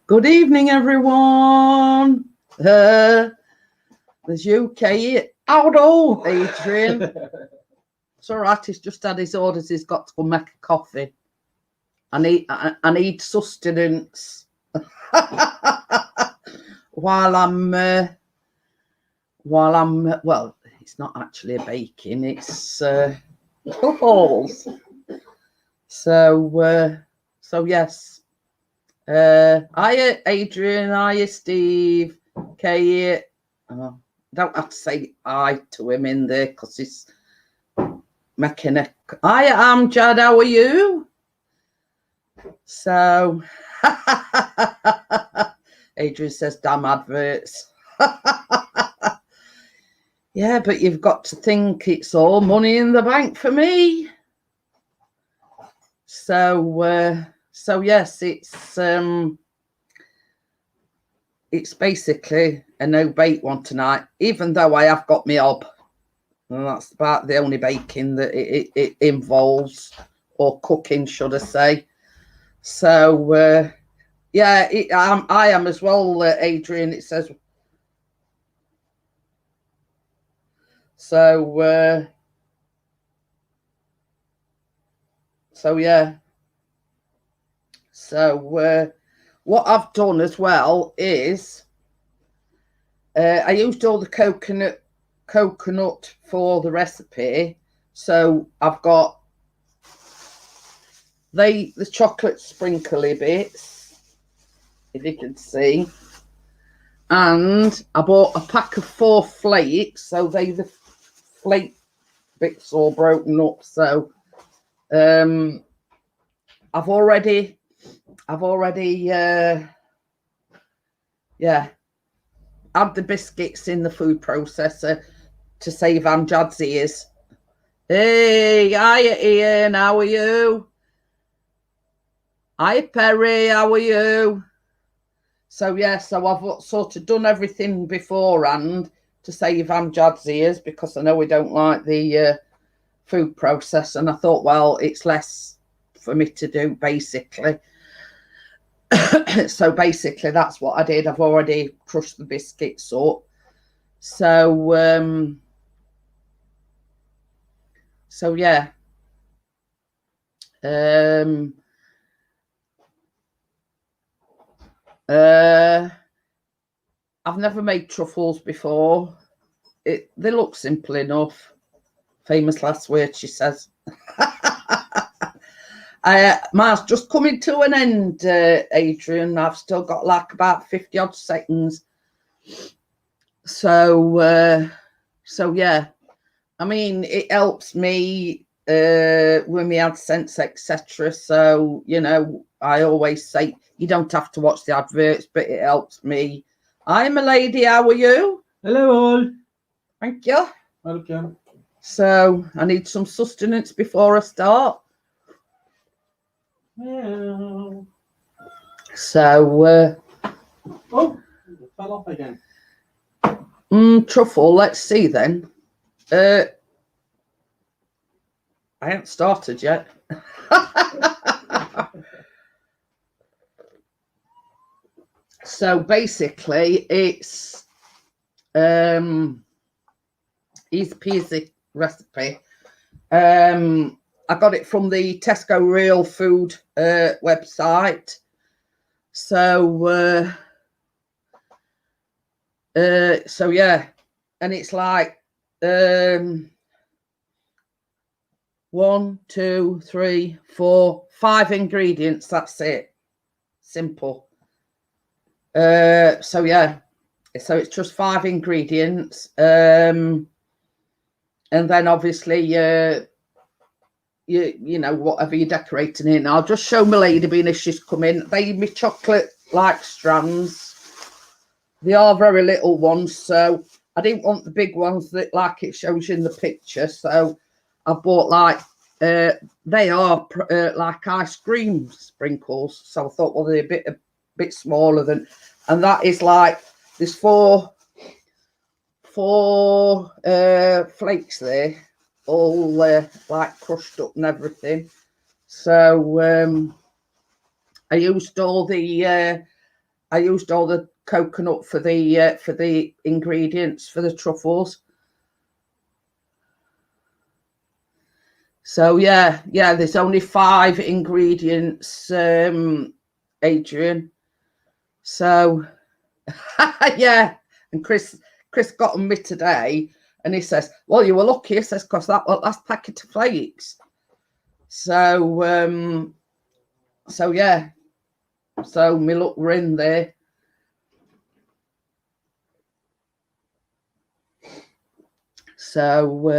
Good evening, everyone. There's UK. Howdo, Adrian. It's all right. He's just had his orders. He's got to go make a coffee. I need sustenance while I'm well, it's not actually a baking, it's truffles. So yes. Hiya Adrian, hiya Steve, Kate. Oh, don't have to say hi to him in there because he's making a. Hiya Amjad, how are you? So Adrian says, damn adverts. Yeah, but you've got to think it's all money in the bank for me. So yes, it's basically a no bake one tonight, even though I have got my hob, and that's about the only baking that it involves, or cooking, should I say. So yeah, I am as well, Adrian. It says so. So yeah. So what I've done as well is I used all the coconut for the recipe. So I've got the chocolate sprinkly bits, if you can see, and I bought a pack of 4 flakes. So they the flake bits all broken up. So I've already yeah, add the biscuits in the food processor to save Amjad's ears. Hey, hiya Ian, how are you? Hi Perry, how are you? So yeah, so I've sort of done everything beforehand to save Amjad's ears, because I know we don't like the food process, and I thought, well, it's less for me to do, basically. So basically that's what I did. I've already crushed the biscuits up. So yeah. I've never made truffles before. They look simple enough. Famous last word, she says. Mine's just coming to an end, Adrian. I've still got like about 50 odd seconds. So yeah, I mean, it helps me with my AdSense, etc. So, you know, I always say you don't have to watch the adverts, but it helps me. I'm a lady. How are you? Hello all. Thank you. Welcome. So I need some sustenance before I start. Yeah. So oh, it fell off again. Truffle, let's see then. I haven't started yet. So basically it's easy peasy recipe. I got it from the Tesco Real Food website. So yeah, and it's like 1, 2, 3, 4, 5 ingredients. That's it. Simple. So yeah, so it's just 5 ingredients, and then obviously you know, whatever you're decorating in. I'll just show my lady being as she's come in. They me chocolate like strands. They are very little ones, so I didn't want the big ones that like it shows you in the picture. So I bought like they are like ice cream sprinkles. So I thought, well, they're a bit smaller than, and that is like there's four flakes there, all like crushed up and everything. So I used all the coconut for the ingredients for the truffles. So yeah, there's only 5 ingredients, Adrian. So yeah, and Chris got on me today, and he says, "Well, you were lucky," he says, "because that was last packet of flakes." So so yeah, so me look, we're in there. So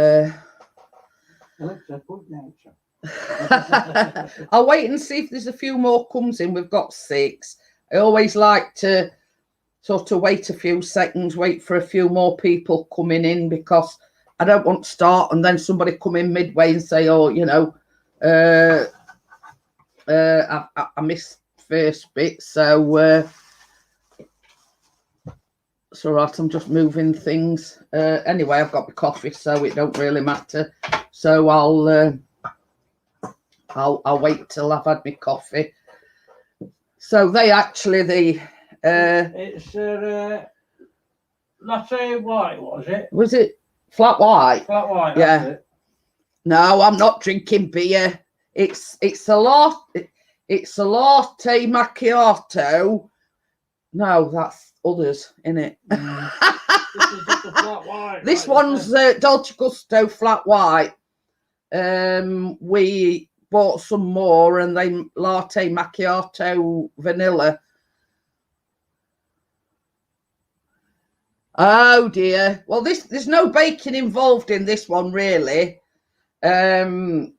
I'll wait and see if there's a few more comes in. We've got 6. I always like to sort of wait a few seconds, wait for a few more people coming in, because I don't want to start and then somebody come in midway and say, "Oh, you know, I missed first bit." So it's all right. I'm just moving things. Anyway, I've got the coffee, so it don't really matter. So I'll wait till I've had my coffee. So they actually it's latte white, was it flat white? Flat white, yeah. That's it. No, I'm not drinking beer. It's a latte macchiato. No, that's others in it. This is just a flat white. This one's Dolce Gusto flat white. We bought some more, and they latte macchiato vanilla. Oh dear. Well, there's no baking involved in this one, really. I'm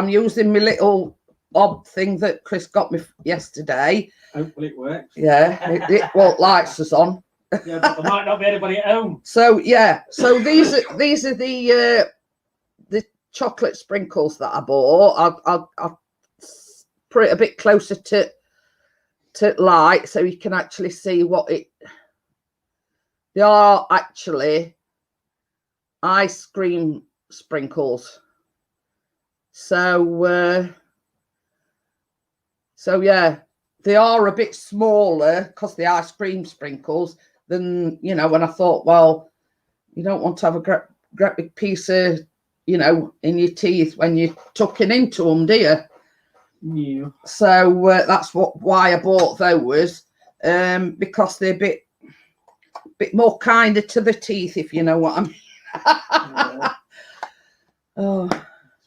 using my little odd thing that Chris got me yesterday. Hopefully it works. Yeah, it lights us on. Yeah, but there might not be anybody at home. So yeah, so these are the chocolate sprinkles that I bought. I'll put it a bit closer to light so you can actually see what it. They are actually ice cream sprinkles. So yeah, they are a bit smaller because the ice cream sprinkles than, you know, and I thought, well, you don't want to have a great big piece of, you know, in your teeth when you're tucking into them, do you? Yeah. So that's why I bought those, because they're a bit more kinder to the teeth, if you know what I mean. Yeah. Oh.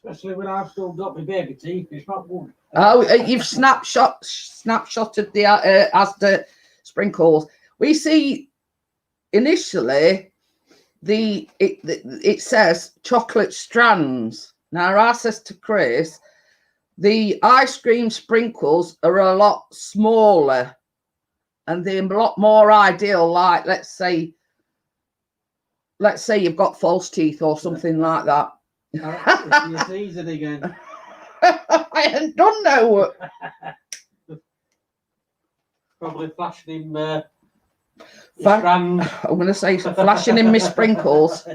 Especially when I've still got my baby teeth, it's not good. Oh, you've snapshotted the Asda sprinkles. We see initially it says chocolate strands. Now I says to Chris, the ice cream sprinkles are a lot smaller, and they're a lot more ideal. Like let's say you've got false teeth or something like that. You're teasing again. I hadn't done no. Probably flashing him strands. I'm going to say flashing in my sprinkles.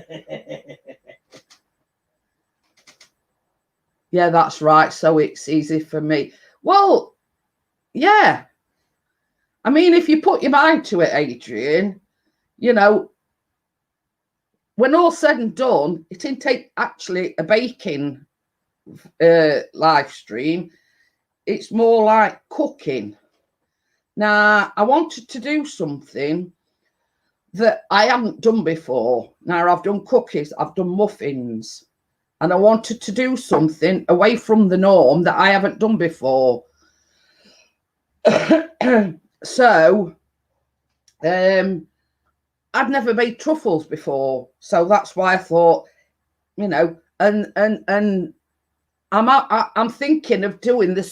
Yeah, that's right. So it's easy for me. Well, yeah. I mean, if you put your mind to it, Adrian, you know, when all said and done, it didn't take actually a baking live stream. It's more like cooking. Now, I wanted to do something that I haven't done before. Now, I've done cookies, I've done muffins, and I wanted to do something away from the norm that I haven't done before. So, I'd never made truffles before, so that's why I thought, you know, and I'm thinking of doing the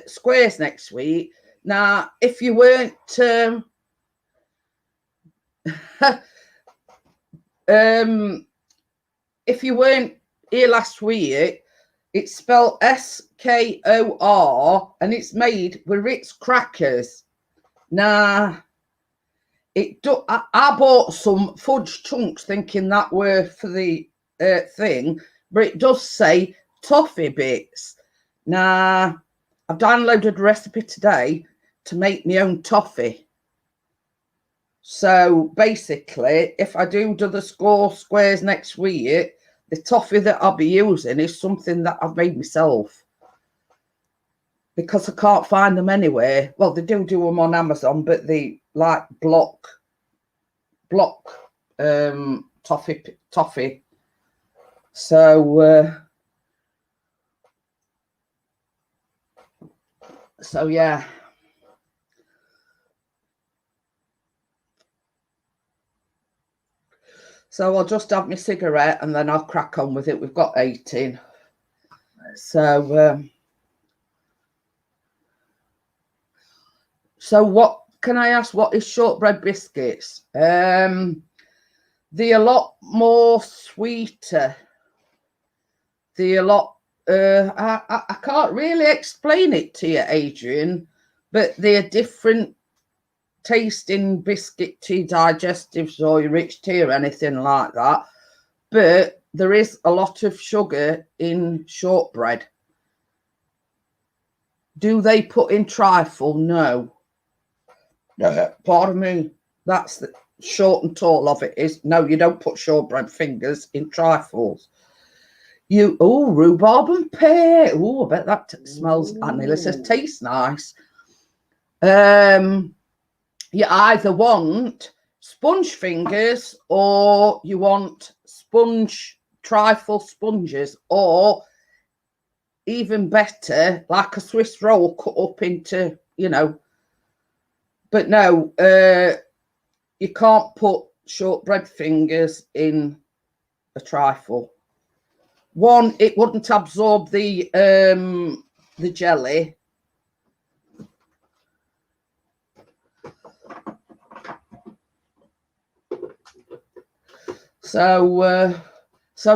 squares next week. Now, if you weren't if you weren't here last week, it's spelled SKOR, and it's made with Ritz crackers. Now, I bought some fudge chunks thinking that were for the thing, but it does say toffee bits. Now, I've downloaded a recipe today to make my own toffee. So basically, if I do the squares next week, the toffee that I'll be using is something that I've made myself. Because I can't find them anywhere. Well, they do them on Amazon, but they like block toffee. So yeah. So I'll just have my cigarette and then I'll crack on with it. We've got 18. So what can I ask? What is shortbread biscuits? They're a lot more sweeter. They're a lot. I can't really explain it to you, Adrian, but they're different tasting biscuit tea, digestives or your rich tea or anything like that. But there is a lot of sugar in shortbread. Do they put in trifle? No. Pardon me. That's the short and tall of it is. No, you don't put shortbread fingers in trifles. Rhubarb and pear. Oh, I bet that smells, and Nearly says tastes nice. You either want sponge fingers or you want trifle sponges, or even better, like a Swiss roll cut up into, but no, you can't put shortbread fingers in a trifle. One, it wouldn't absorb the jelly. So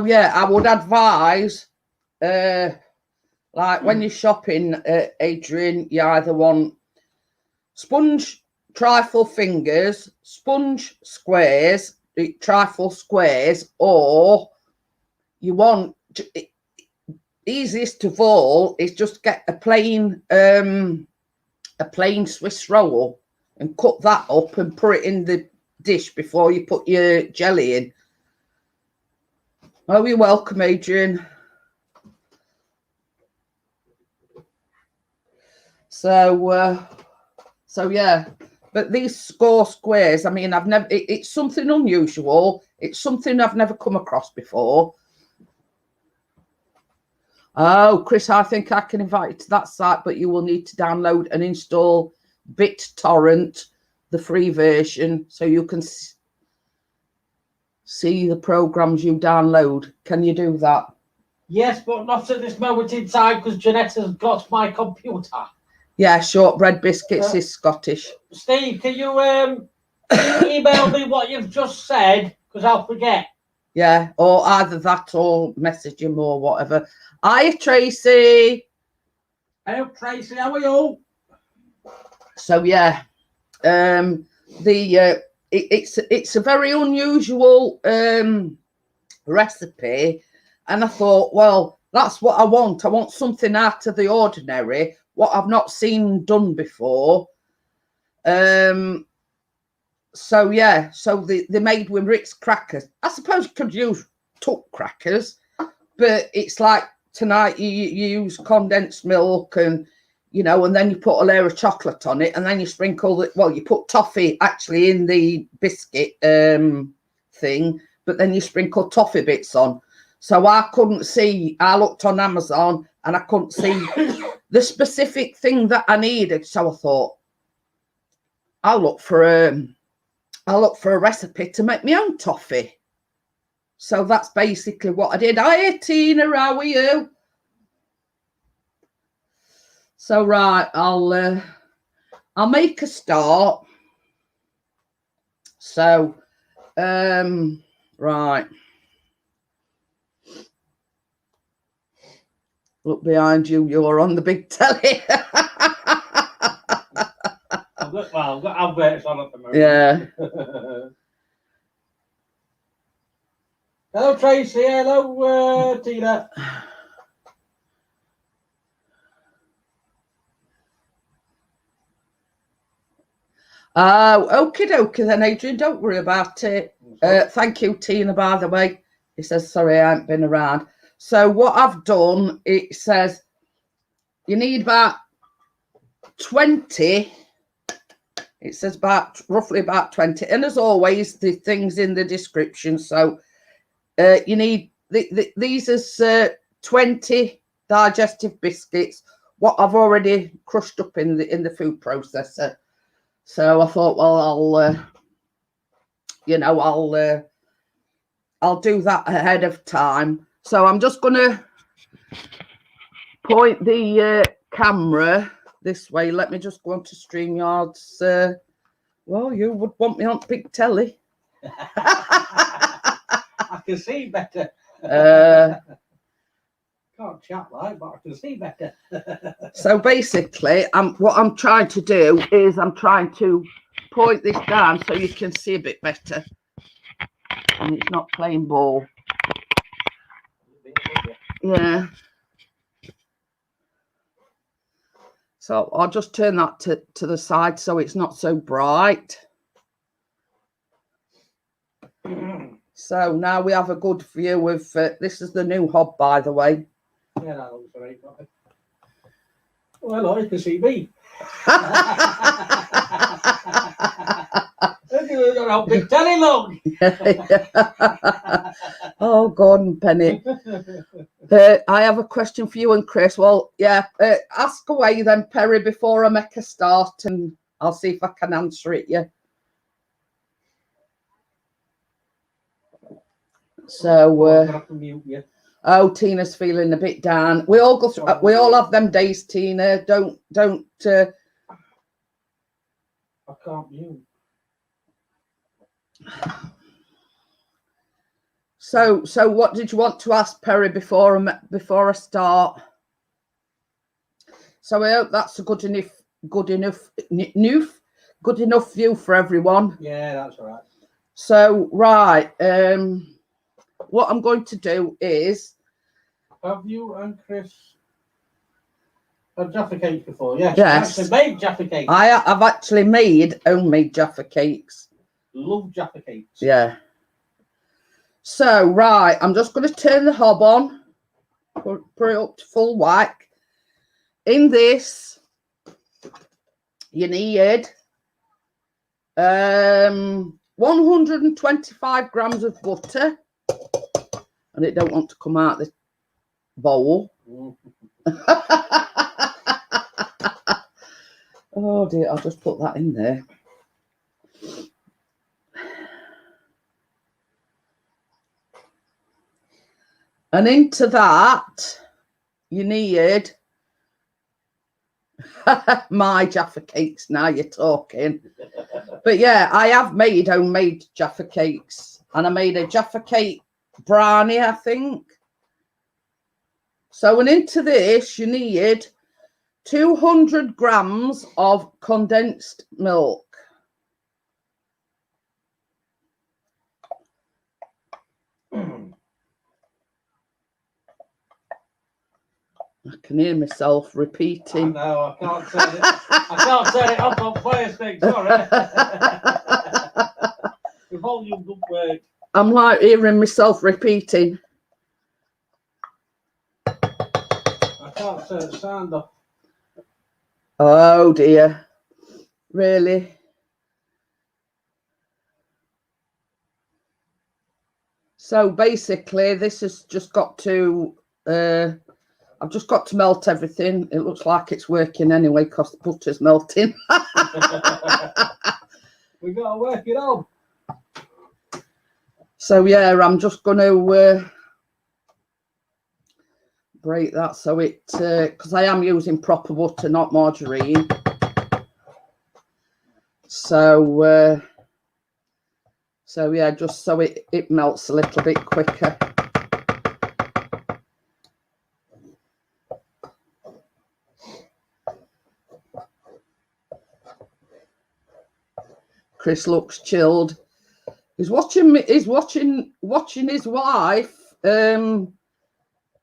yeah, I would advise, like when you're shopping, Adrian, you either want sponge trifle fingers, sponge squares, trifle squares, or you want, easiest of all is just get a plain Swiss roll and cut that up and put it in the dish before you put your jelly in. Oh, you're welcome, Adrian. So yeah, but these squares, I mean, it's something unusual. It's something I've never come across before. Oh, Chris, I think I can invite you to that site, but you will need to download and install BitTorrent, the free version, so you can see the programs you download. Can you do that? Yes, but not at this moment in time because Jeanette has got my computer. Yeah, shortbread biscuits is Scottish. Steve, can you email me what you've just said? Because I'll forget. Yeah, or either that or message him or whatever. Hi, Tracy. Hello, Tracy. How are you? So yeah, it's a very unusual recipe, and I thought, well, that's what I want. I want something out of the ordinary, what I've not seen done before. So yeah, so they're made with Ritz crackers. I suppose you could use Tuck crackers, but it's like tonight you use condensed milk and and then you put a layer of chocolate on it, and then you sprinkle you put toffee actually in the biscuit thing, but then you sprinkle toffee bits on. So I couldn't see. I looked on Amazon and I couldn't see the specific thing that I needed. So I thought, I'll look for a recipe to make my own toffee. So that's basically what I did. Hi, Tina, how are you? So right, I'll make a start. So right. Look behind you, you're on the big telly. I've got adverts on at the moment. Yeah. Hello, Tracy. Hello, Tina. Oh, okie dokie then, Adrian. Don't worry about it. Thank you, Tina, by the way. He says, sorry, I haven't been around. So what I've done, it says you need about 20. It says roughly about 20. And as always, the things in the description. So you need, these is 20 digestive biscuits, what I've already crushed up in the food processor. So I thought, well, I'll do that ahead of time. So I'm just going to point the camera this way. Let me just go on to StreamYard's. Well, you would want me on big telly. I can see better. Can't chat like, but I can see better. So basically, what I'm trying to do is I'm trying to point this down so you can see a bit better. And it's not playing ball. Yeah. So I'll just turn that to the side so it's not so bright. So now we have a good view of, this is the new hob, by the way. Yeah, that looks very good. Well, I can see me. Big telly, look. Oh, Gordon Penny. I have a question for you and Chris. Well, yeah, ask away then, Perry, before I make a start, and I'll see if I can answer it. Yeah. So, oh, Tina's feeling a bit down. We all go through. We all have them days, Tina. Don't. I can't mute. So what did you want to ask Perry before I start? So I hope that's a good enough view for everyone. Yeah, that's all right. So right, what I'm going to do is. Have you and Chris had Jaffa cakes before? Yes. Yes. Actually made Jaffa cakes. I've actually made homemade Jaffa cakes. Love Jaffa cakes. Yeah. So, right, I'm just going to turn the hob on, put it up to full whack. In this, you need 125 grams of butter, and it don't want to come out the bowl. Oh dear, I'll just put that in there. And into that, you need my Jaffa cakes. Now you're talking. But yeah, I have made homemade Jaffa cakes. And I made a Jaffa cake brownie, I think. So, and into this, you need 200 grams of condensed milk. I can hear myself repeating. No, I can't turn it. I can't turn it up on Fire Stick. Sorry. The volume doesn't work. I'm like hearing myself repeating. I can't turn the sound off. Oh dear. Really? So basically, this has just got to. I've just got to melt everything. It looks like it's working anyway because the butter's melting. We've got to work it on. So yeah, I'm just going to break that so it, because I am using proper butter, not margarine. So yeah, just so it melts a little bit quicker. Chris looks chilled. He's watching his wife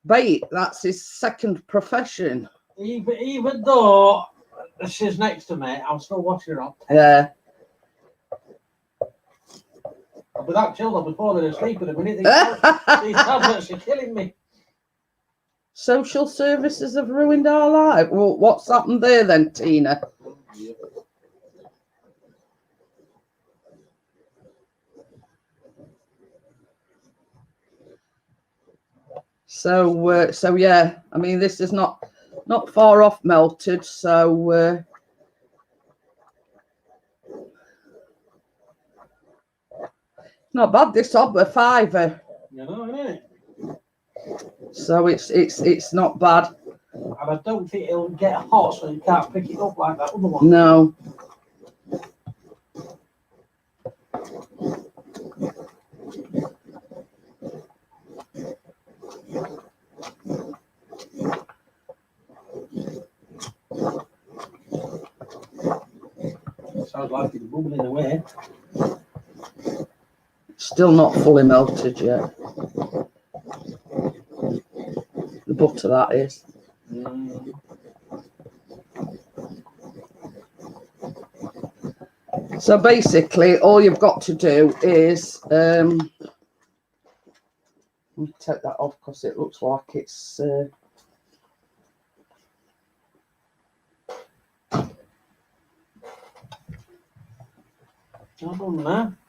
bake. That's his second profession. Even though she's next to me, I'm still watching her up. Yeah. I'll be that chilled, I'll be falling asleep in a minute. These tablets are killing me. Social services have ruined our life. Well, what's happened there then, Tina? So yeah, I mean, this is not far off melted, so not bad. This odd a £5. You know, isn't it? So it's not bad. And I don't think it'll get hot, so you can't pick it up like that other one. No. Sounds like it's bubbling away. Still not fully melted yet. The butter, that is. So basically, all you've got to do is let me take that off because it looks like it's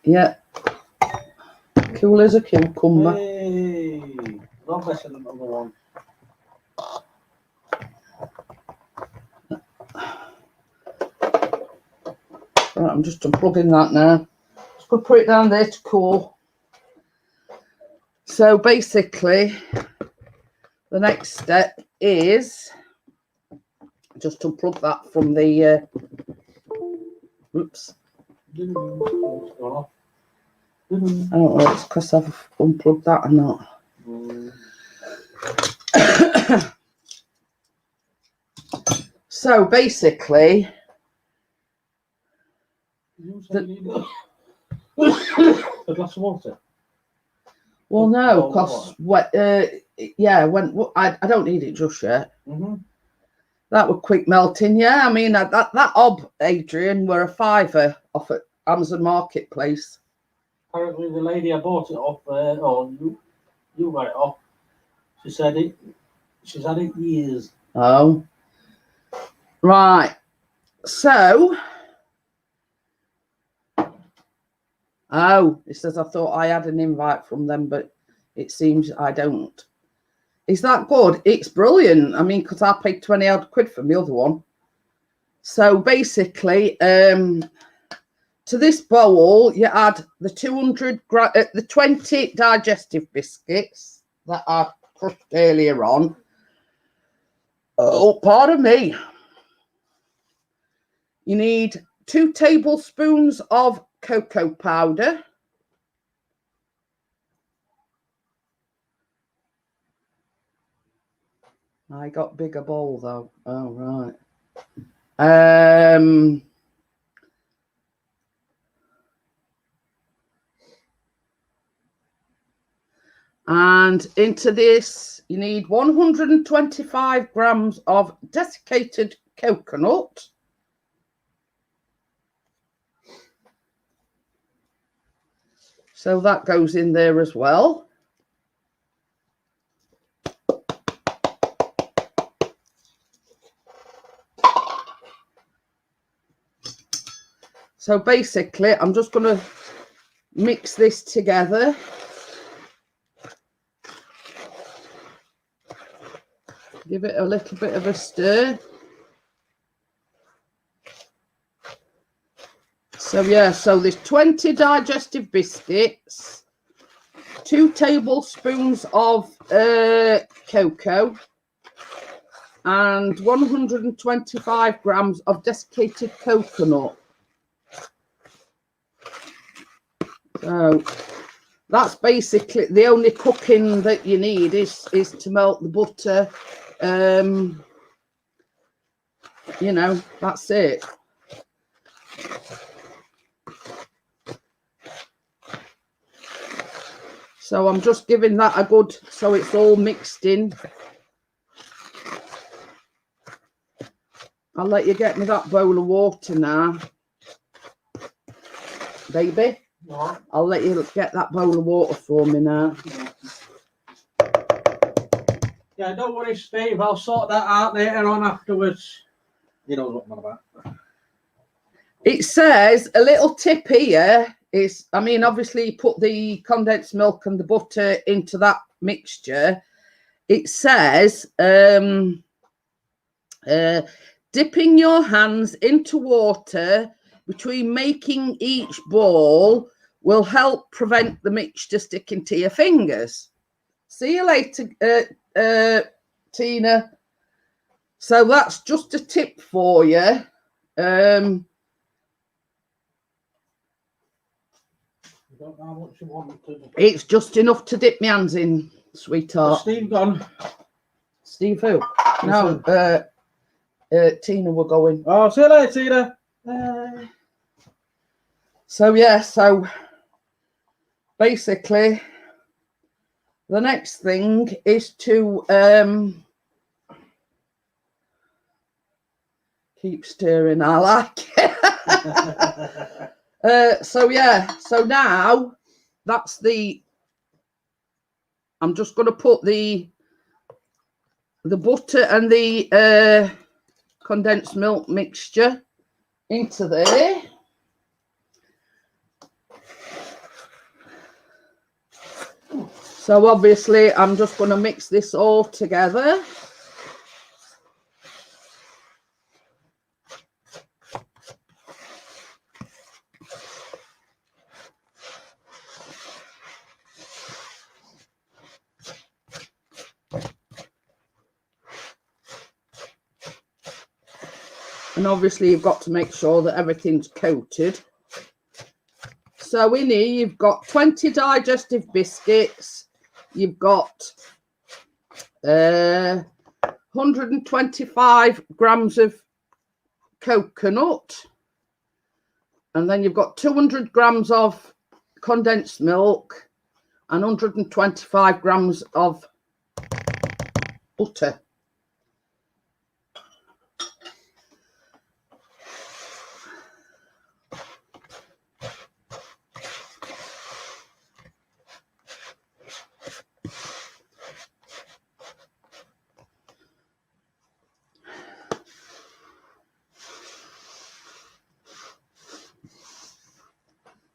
yeah, cool as a cucumber. Hey, not better than another one. Right, I'm just unplugging that now. Just going to put it down there to cool. So basically, the next step is just unplug that from the oops. I don't know if it's because I've unplugged that or not. So basically, a glass of water. Well, no, because yeah, when I don't need it just yet. That were quick melting. Yeah, I mean that ob, Adrian, were a £5 off at Amazon Marketplace. Apparently, the lady I bought it off, or you got it off. She said it. She's had it years. Oh, right. So, it says I thought I had an invite from them, but it seems I don't. Is that good? It's brilliant. I mean, because I paid 20 odd quid for the other one. So basically, to this bowl, you add the 20 digestive biscuits that I crushed earlier on. Oh, pardon me. You need 2 tablespoons of cocoa powder. I got bigger bowl though. Oh, right. And into this, you need 125 grams of desiccated coconut. So that goes in there as well. So basically, I'm just going to mix this together. Give it a little bit of a stir. So yeah, so there's 20 digestive biscuits, 2 tablespoons of cocoa, and 125 grams of desiccated coconut. So that's basically the only cooking that you need is to melt the butter. You know, that's it. So I'm just giving that a good, so it's all mixed in. I'll let you get me that bowl of water now, baby. No. I'll let you get that bowl of water for me now. Yeah, don't worry, Steve. I'll sort that out later on afterwards. You know what I'm about. It says a little tip here is, I mean, obviously you put the condensed milk and the butter into that mixture. It says dipping your hands into water between making each ball will help prevent the mixture sticking to your fingers. See you later, Tina. So that's just a tip for you. Don't know how much you want to do. It's just enough to dip my hands in, sweetheart. Steve gone. Steve who? No, Tina were going. Oh, see you later, Tina. So yeah, so basically the next thing is to keep stirring. I like it. So yeah, so now that's the, I'm just going to put the butter and the condensed milk mixture into there. So obviously I'm just going to mix this all together. And obviously you've got to make sure that everything's coated. So in here you've got 20 digestive biscuits. You've got 125 grams of coconut. And then you've got 200 grams of condensed milk and 125 grams of butter.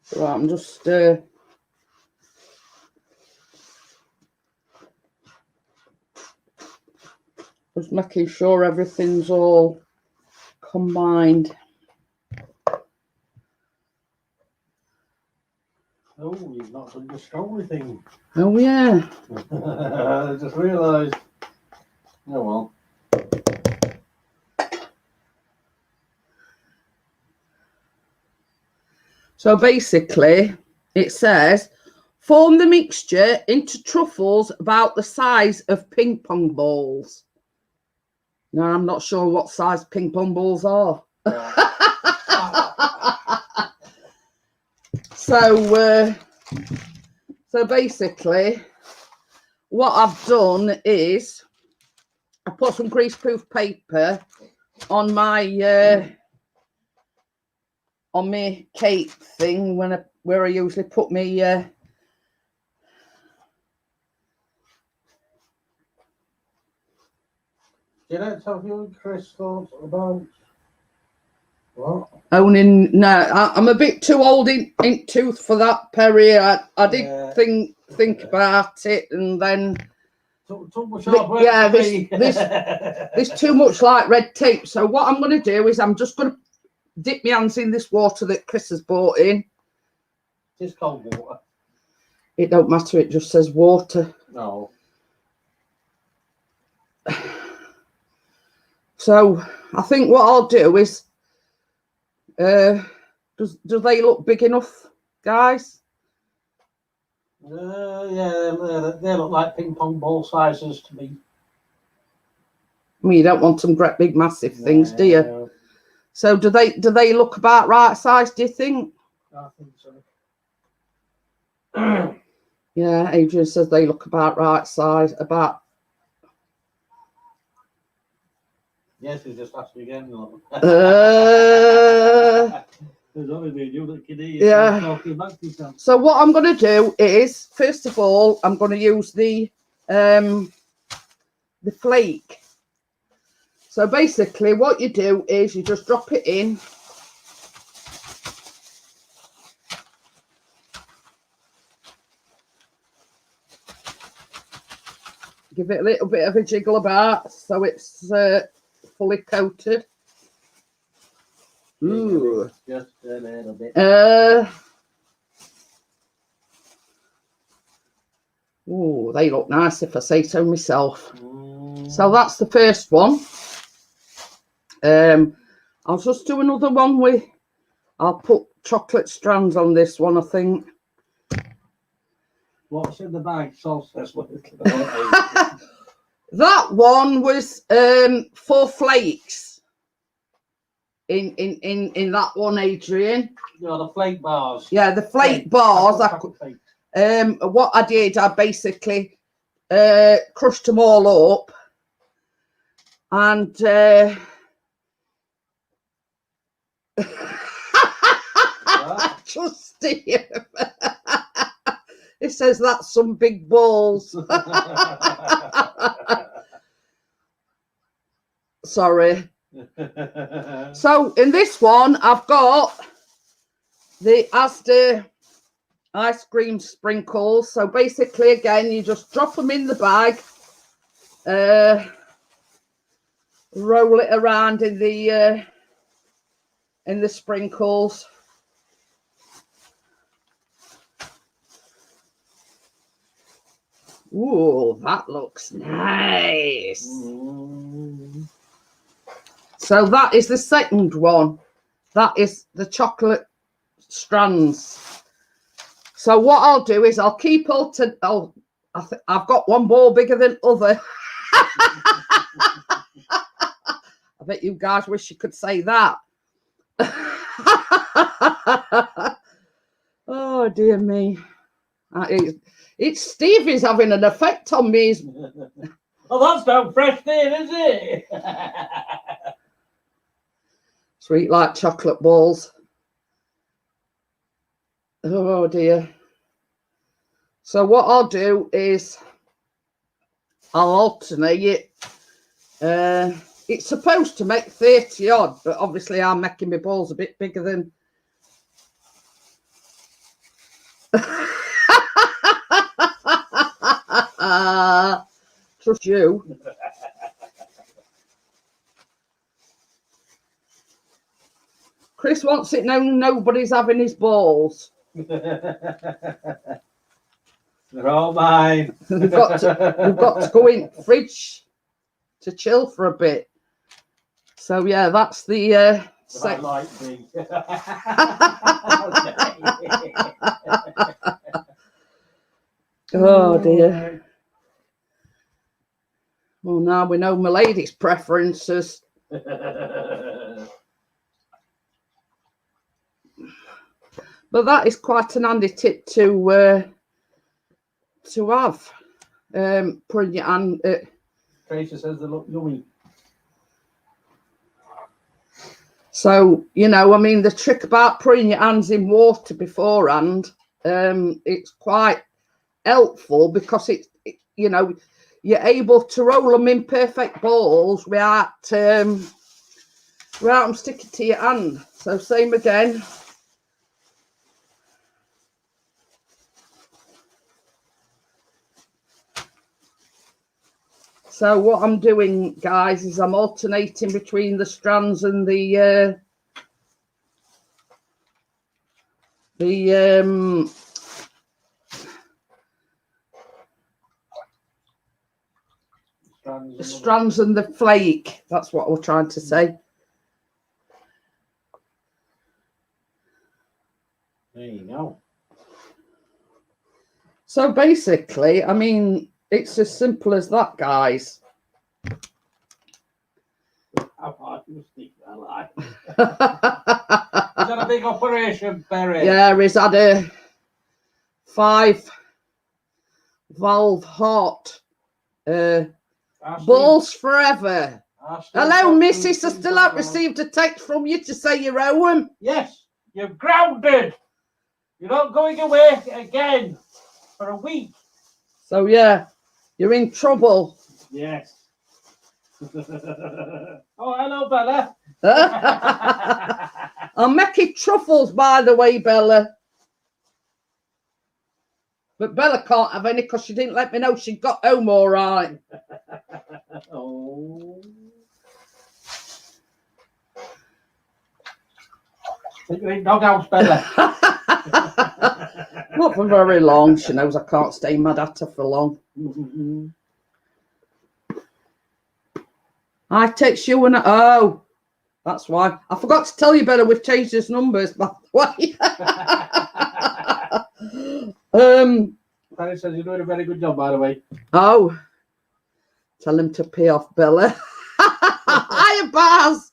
So I'm just making sure everything's all combined. Oh, you've not done the strawberry thing. Oh yeah. I just realised. Oh well. So basically, it says, form the mixture into truffles about the size of ping pong balls. Now, I'm not sure what size ping pong balls are. So basically, what I've done is I put some greaseproof paper on my cake thing where I usually put me Jeanette, have you and Chris thought about what? owning. No, I'm a bit too old in tooth for that, Perry. I did think about it, and then Too much hard work for me. there's too much like red tape. So what I'm going to do is I'm just going to dip my hands in this water that Chris has brought in. It's cold water. It don't matter. It just says water. No. So I think what I'll do is, do they look big enough, guys? Yeah, they look like ping pong ball sizes to me. I mean, you don't want some great big massive things, do you? So do they look about right size, do you think? I think so. Yeah, Adrian says they look about right size, about. Yes, he just asked me again. There's only me and you that can hear you. Yeah. Talking back to yourself. So what I'm going to do is, first of all, I'm going to use the flake. So basically what you do is you just drop it in. Give it a little bit of a jiggle about so it's fully coated. Ooh. Just a little bit. Ooh, they look nice if I say so myself. So that's the first one. I'll just do another one with, I'll put chocolate strands on this one, I think. What's in the bag? Salsa. That one was 4 flakes in that one, Adrian. No, the flake bars. Yeah, the flake bars. What I did, I basically crushed them all up and just Steve. It says that's some big balls. Sorry. So in this one, I've got the Asda ice cream sprinkles. So basically, again, you just drop them in the bag, roll it around in the sprinkles. Ooh, that looks nice. So that is the second one. That is the chocolate strands. So what I'll do is I'll keep all to. Oh, I've got one ball bigger than other. I bet you guys wish you could say that. Oh dear me. It's Stevie's having an effect on me. Oh, that's not fresh then, is it? Sweet like chocolate balls. Oh dear. So what I'll do is I'll alternate it. It's supposed to make 30 odd, but obviously I'm making my balls a bit bigger than. Trust you. Chris wants it known nobody's having his balls. They're all mine. We've got to go in the fridge to chill for a bit. So yeah, that's the I like me. Oh dear. Well, now we know my lady's preferences. But that is quite an handy tip to have. Putting your hand. Tracy says they look yummy. So you know, I mean, the trick about putting your hands in water beforehand, it's quite helpful because you know, you're able to roll them in perfect balls without them sticking to your hand. So same again. So what I'm doing, guys, is I'm alternating between the strands and the strands and the flake. That's what we're trying to say. There you go. So basically, I mean, it's as simple as that, guys. How hard you think I like. Is that a big operation, Barry? Yeah, he's had a 5-valve heart. Balls forever. Hello, missus. I still haven't received a text from you to say you're home. Yes. You're grounded. You're not going away again for a week. So yeah, you're in trouble. Yes. Oh, hello, Bella. I'm making truffles, by the way, Bella. But Bella can't have any because she didn't let me know she got home all right. Oh. Think you're in doghouse, Bella. Not for very long. She knows I can't stay mad at her for long. I text you and oh, that's why. I forgot to tell you, Bella, we've changed his numbers, by the way. Barry says you're doing a very good job, by the way. Oh, tell him to pee off, Bella. Hiya, Baz.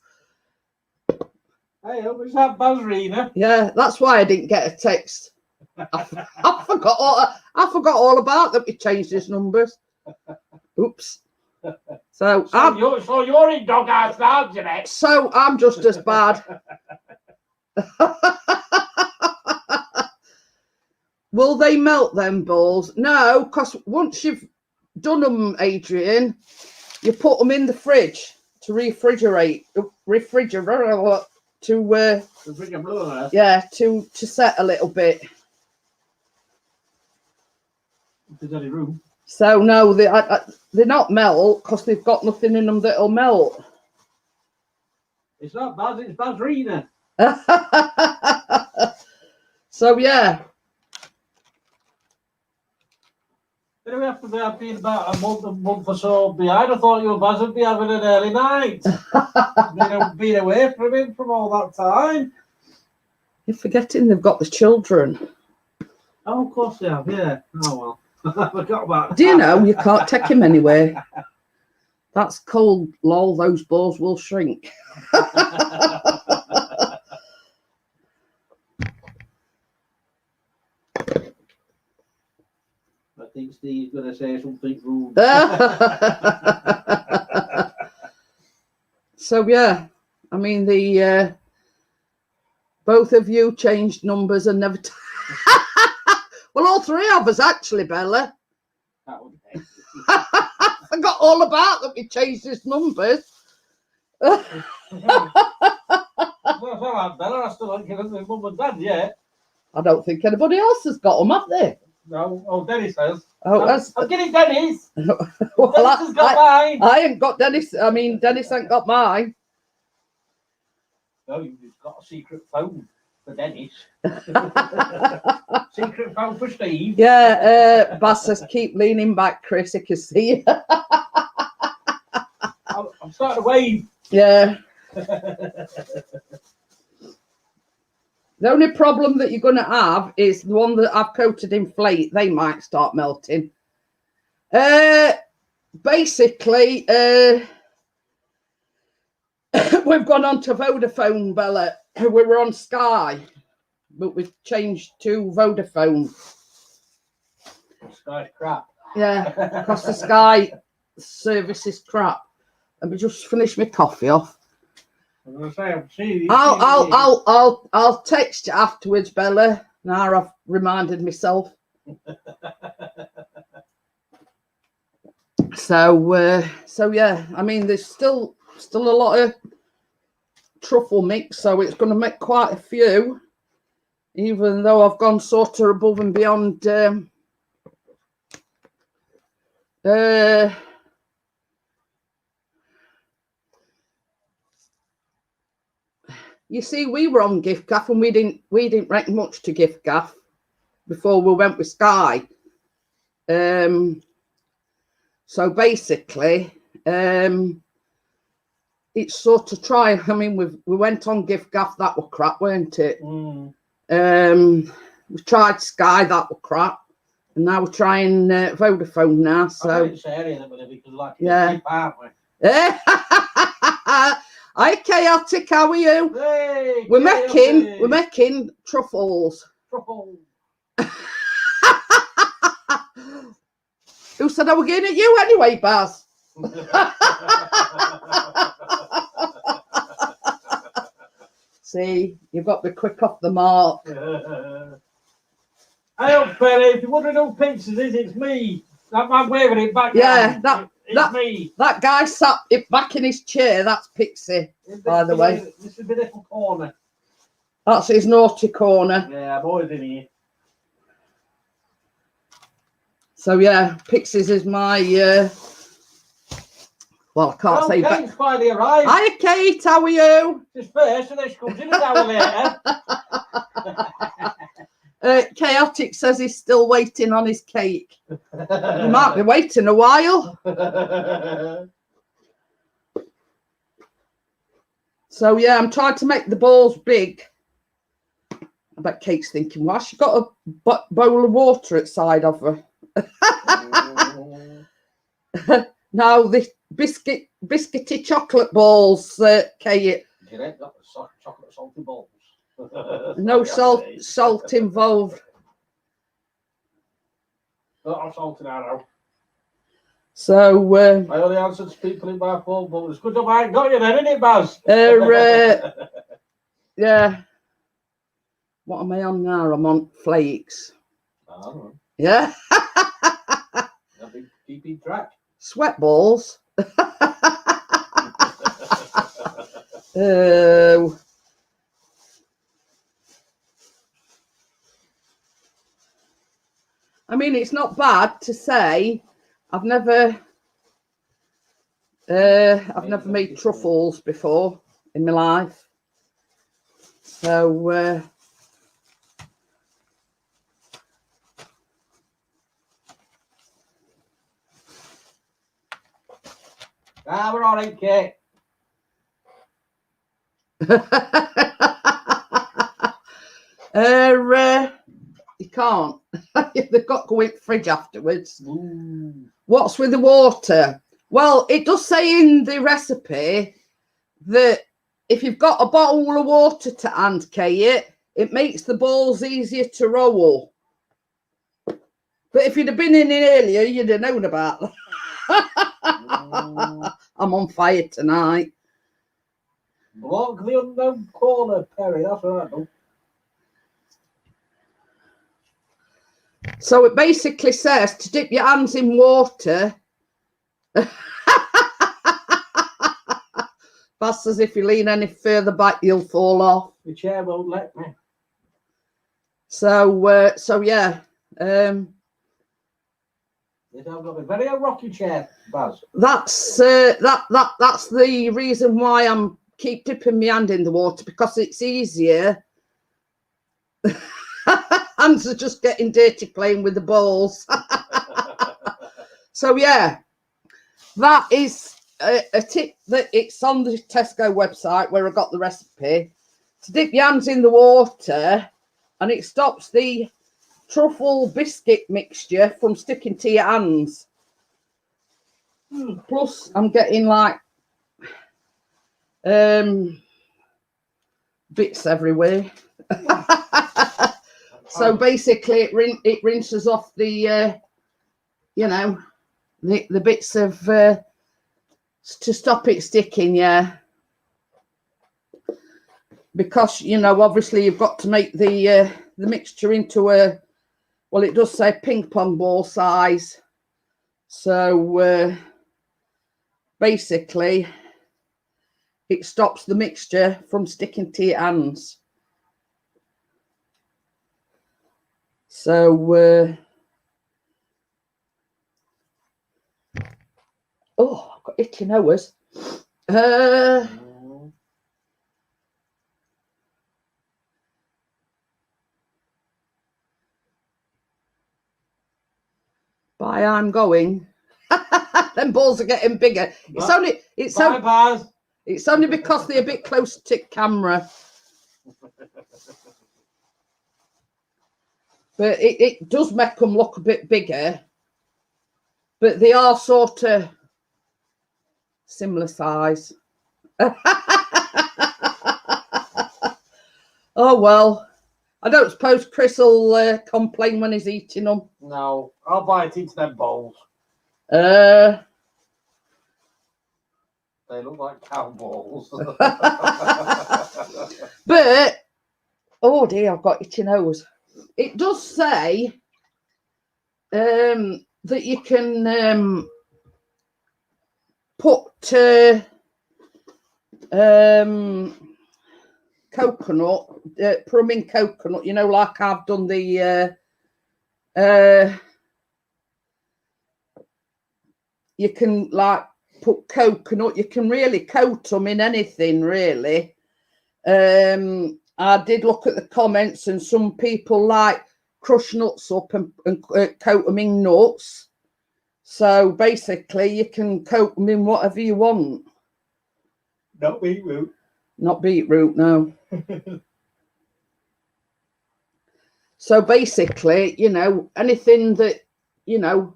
Hey, who's that Buzz Rena? Yeah, that's why I didn't get a text. I forgot all about that we changed his numbers. Oops. So you're in doghouse now, Jeanette. So I'm just as bad. Will they melt them balls? No, because once you've done them, Adrian, you put them in the fridge to refrigerate to set a little bit. If there's any room. So no, they're not melt because they've got nothing in them that'll melt. It's not Baz, it's Baz Rena. So yeah. Anyway, after that, been about a month or so behind, I thought you and Baz would be having an early night. been away from him from all that time. You're forgetting they've got the children. Oh, of course they have, yeah. Oh, well. I forgot about that. Do you know you can't take him anywhere? That's cold, lol. Those balls will shrink. I think Steve's going to say something rude. So yeah, I mean the both of you changed numbers and never. Well, all three of us actually, Bella. I forgot all about that. We changed his numbers. That's all right, Bella. I still haven't given my mum and dad yet. I don't think anybody else has got them, have they? No. Oh, Dennis has. Oh, I'm getting Dennis. Well, Dennis has got mine. I ain't got Dennis. I mean, Dennis ain't got mine. No, you've got a secret phone for Dennis. Secret phone for Steve. Yeah, Bass says keep leaning back, Chris. I can see you. I'm starting to wave. Yeah. The only problem that you're going to have is the one that I've coated in flake. They might start melting. Basically, we've gone on to Vodafone, Bella. We were on Sky, but we've changed to Vodafone. Sky's crap. Yeah, because the Sky service is crap. Let me just finish my coffee off. I'm going to say, I'm seeing you. I'll text you afterwards, Bella. Now I've reminded myself. So yeah, I mean, there's still a lot of truffle mix, so it's going to make quite a few, even though I've gone sort of above and beyond. You see, we were on gift gaff and we didn't reckon much to gift gaff before we went with Sky. So basically, it's sort of try. I mean, we went on gift gaff, that were crap, weren't it? Mm. We tried Sky, that were crap, and now we're trying Vodafone now. So I say any of them because like yeah. Cheap, aren't we? Hi, Chaotic, how are you? Hey, we're making truffles. Truffle. Who said I was getting at you anyway, Baz? See, you've got to be quick off the mark. I hope, Perry, if you want to know pizzas, it's me. That man waving it back. Yeah, it's me. That guy sat back in his chair. That's Pixie, by the way. This is the little corner. That's his naughty corner. Yeah, I'm always in here. So yeah, Pixie's is my. Well, I can't say. Kate's finally arrived. Hiya, Kate. How are you? She's first, and then she comes in an hour later. Chaotic says he's still waiting on his cake. He might be waiting a while. So yeah, I'm trying to make the balls big. I bet Kate's thinking, why she got a bowl of water at side of her? Now the biscuity chocolate balls, Kate. Jeanette got the chocolate salty balls. No salt involved. Not salt in arrow. So I only answered to people in my phone, but it's good job I ain't got you then, isn't it, Baz? Yeah. What am I on now? I'm on flakes. I don't know. Yeah. Keeping track. Sweat balls. I mean, it's not bad to say I've never made truffles before in my life. So we're all right, Kate. You can't. They've got to go in the fridge afterwards. Ooh. What's with the water? Well, it does say in the recipe that if you've got a bottle of water to hand, Kate, it makes the balls easier to roll. But if you'd have been in earlier, you'd have known about that. I'm on fire tonight. Block the unknown corner, Perry. That's all right, though. So it basically says to dip your hands in water. That's as if you lean any further back, you'll fall off. The chair won't let me. So yeah. It's got a very rocky chair, Baz. That's the reason why I'm keep dipping my hand in the water, because it's easier. Hands are just getting dirty playing with the balls. So yeah, that is a tip that it's on the Tesco website where I got the recipe. To dip your hands in the water, and it stops the truffle biscuit mixture from sticking to your hands. Plus, I'm getting like bits everywhere. So basically, it rinses off the, the bits of to stop it sticking. Yeah, because obviously you've got to make the mixture into a, well, it does say ping pong ball size. So basically, it stops the mixture from sticking to your hands. So, oh, I've got itchy nose. Bye, I'm going. Them balls are getting bigger. It's only because they're a bit closer to camera. But it does make them look a bit bigger. But they are sort of similar size. Oh, well. I don't suppose Chris will complain when he's eating them. No, I'll bite into them bowls. They look like cow balls. But But, oh dear, I've got itchy nose. It does say that you can put coconut, put them in coconut, you know, like I've done the you can like put coconut, you can really coat them in anything really. I did look at the comments and some people like crush nuts up and coat them in nuts. So basically you can coat them in whatever you want. Not beetroot. Not beetroot, no. So basically, you know, anything that, you know,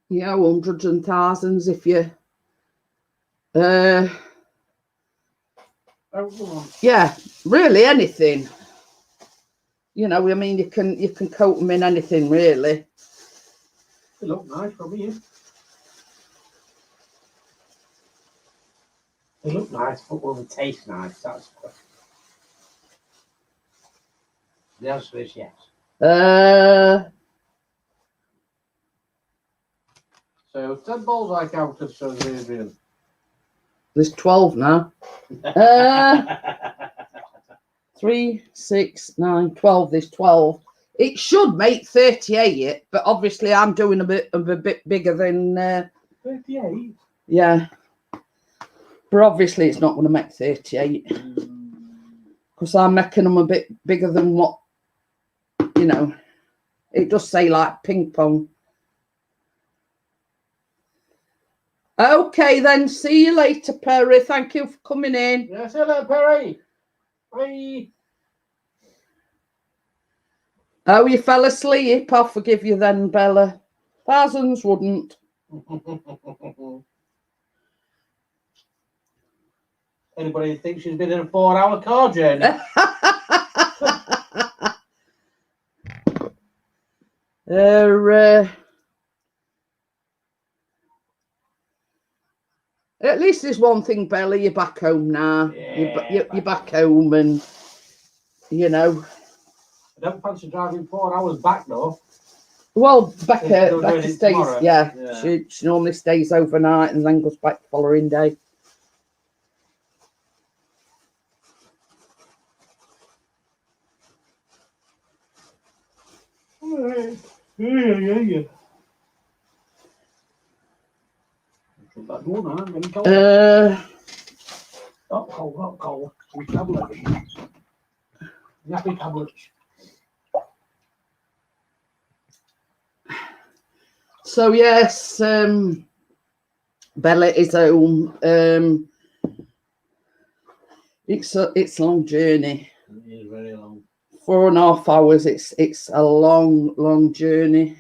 hundreds and thousands if you yeah, really anything. You know, I mean, you can coat them in anything really. They look nice from here. They look nice, but will they taste nice? That's the question. The answer is yes. So 10 balls I counted, so Adrian. There's 12 now. 3, 6, 9, 12. There's 12. It should make 38, but obviously I'm doing a bit bigger than 38. Yeah. But obviously it's not going to make 38 because I'm making them a bit bigger than what, you know. It does say like ping pong. Okay then, see you later, Perry. Thank you for coming in. Yeah, see you later, Perry. Bye. Oh, you fell asleep. I'll forgive you then, Bella. Thousands wouldn't. Anybody think she's been in a 4-hour car journey? At least there's one thing, Bella. You're back home now. Yeah, you're back home, and you know. I don't fancy driving 4 hours back though. Well, Becca stays. Tomorrow. Yeah, Yeah. She normally stays overnight and then goes back the following day. Yeah. That door now, I'm getting cold. Not cold. Some tablets. Nappy tablets. So yes, Bella is home. It's a long journey. It is very long. 4.5 hours. It's a long journey.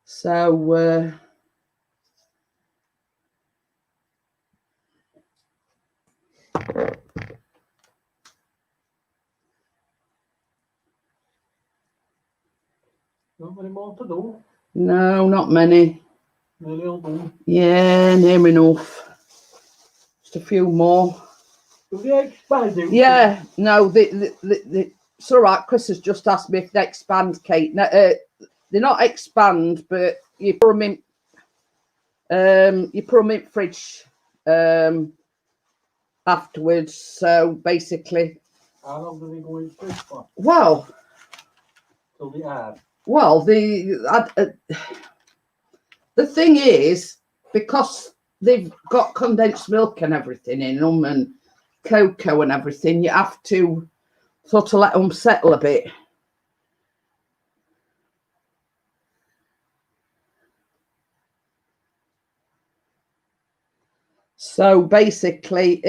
So Not many more to do. no, not many. Nearly all done. Yeah, near enough. Just a few more. Yeah, no, it's all right. Chris has just asked me if they expand, Kate. No, they're not expand, but you put them in fridge afterwards. So basically, how long do they go in fridge for? Well, Till the ad. Well, the thing is, because they've got condensed milk and everything in them and cocoa and everything, you have to sort of let them settle a bit. So basically,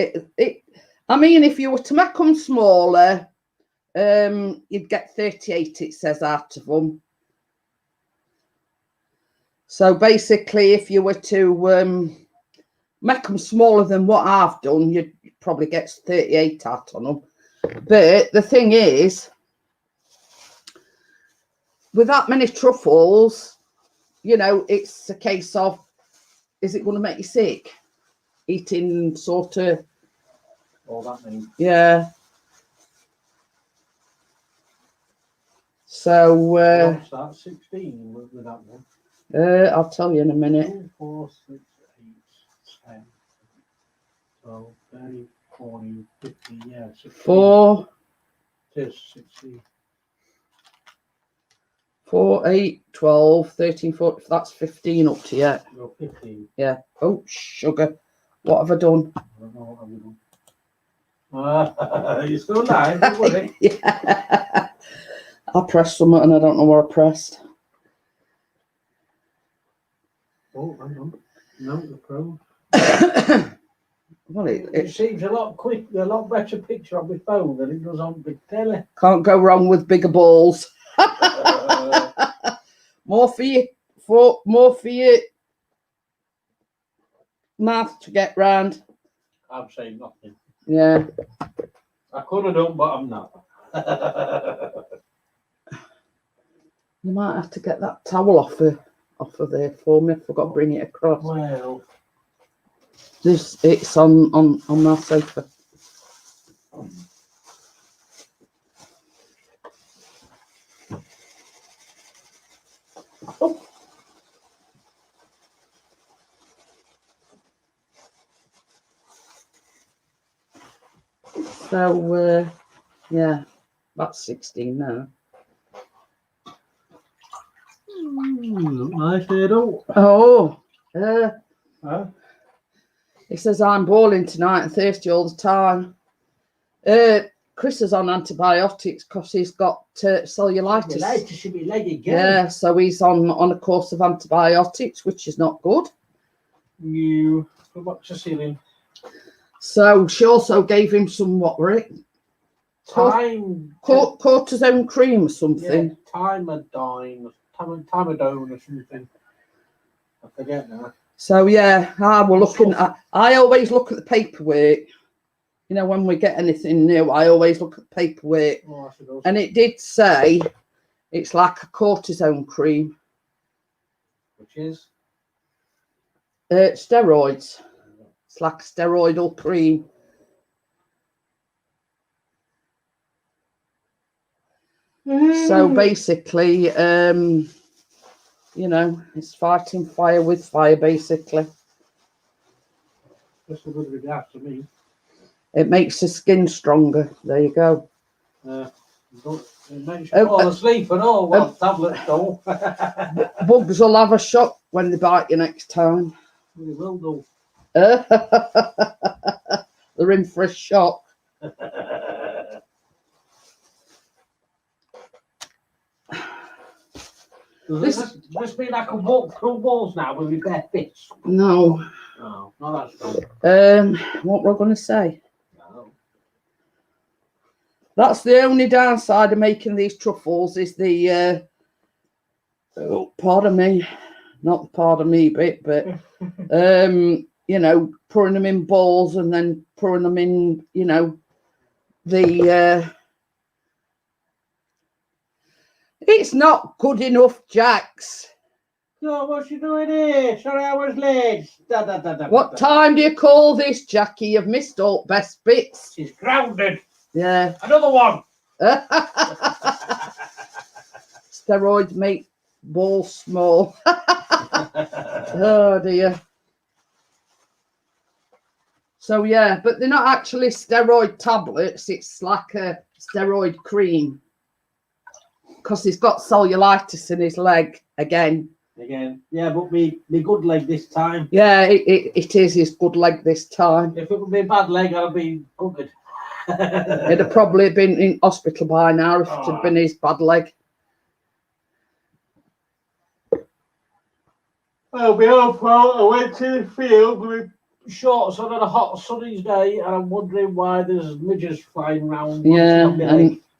I mean, if you were to make them smaller, you'd get 38, it says, out of them. So basically, if you were to make them smaller than what I've done, you'd probably get 38 out on them. But the thing is, with that many truffles, you know, it's a case of is it going to make you sick? Eating sort of. All that means. Yeah. So What's that? 16 with that one. I'll tell you in a minute. 2, 4, 6, 8, 10, 12, 30, 40, 50, yeah. 16. 4, It is 16. 4, 8, 12, 13, 14. That's 15 up to yet. You're 15. Yeah. Oh, sugar. What have I done? I don't know what have you done. You're still alive, don't worry. Yeah. I pressed something and I don't know what I pressed. Oh, hang on. No, the pro. Well, It it seems a lot better picture on my phone than it does on big telly. can't go wrong with bigger balls. More for your mouth to get round. I'm saying nothing. Yeah. I could have done, but I'm not. You might have to get that towel off of there for me. I forgot to bring it across. Well, It's on my sofa. Oh. So yeah, that's 16 now. look nice there, don't. Oh, Huh? he says I'm boiling tonight and thirsty all the time. Chris is on antibiotics because he's got cellulitis. Cellulitis should be leg again. Yeah, so he's on a course of antibiotics, which is not good. You forgot to seal him. So she also gave him some, what were it? Cortisone cream or something. Yeah, Timodine or something. I forget now. So yeah, I always look at the paperwork. You know, when we get anything new, I always look at the paperwork. Oh, And it did say it's like a cortisone cream. Which is? Steroids. It's like a steroidal cream. So basically, you know, it's fighting fire with fire, basically. That's a good regard to me. It makes the skin stronger. There you go. It makes you fall asleep and all. Well, tablets don't. Bugs will have a shock when they bite you next time. They will do. They're in for a shock. Does this mean I can walk through walls now with my bare fists? No. No, not that's good. What were I going to say? No. That's the only downside of making these truffles is the pardon me, not the pardon me bit, but you know, pouring them in balls and then pouring them in, you know, the it's not good enough, Jax. So what's you doing here? Sorry I was late. What time do you call this, Jackie? You've missed all best bits. She's grounded. Yeah. Another one. Steroids make balls small. Oh dear. So yeah, but they're not actually steroid tablets. It's like a steroid cream. Because he's got cellulitis in his leg again. Yeah, but me good leg this time. Yeah, it is his good leg this time. If it would be a bad leg, I'd be good. It'd have probably been in hospital by now if it had been his bad leg. Well, my own fault. I went to the field with shorts on a hot sunny day, and I'm wondering why there's midges flying around. Yeah,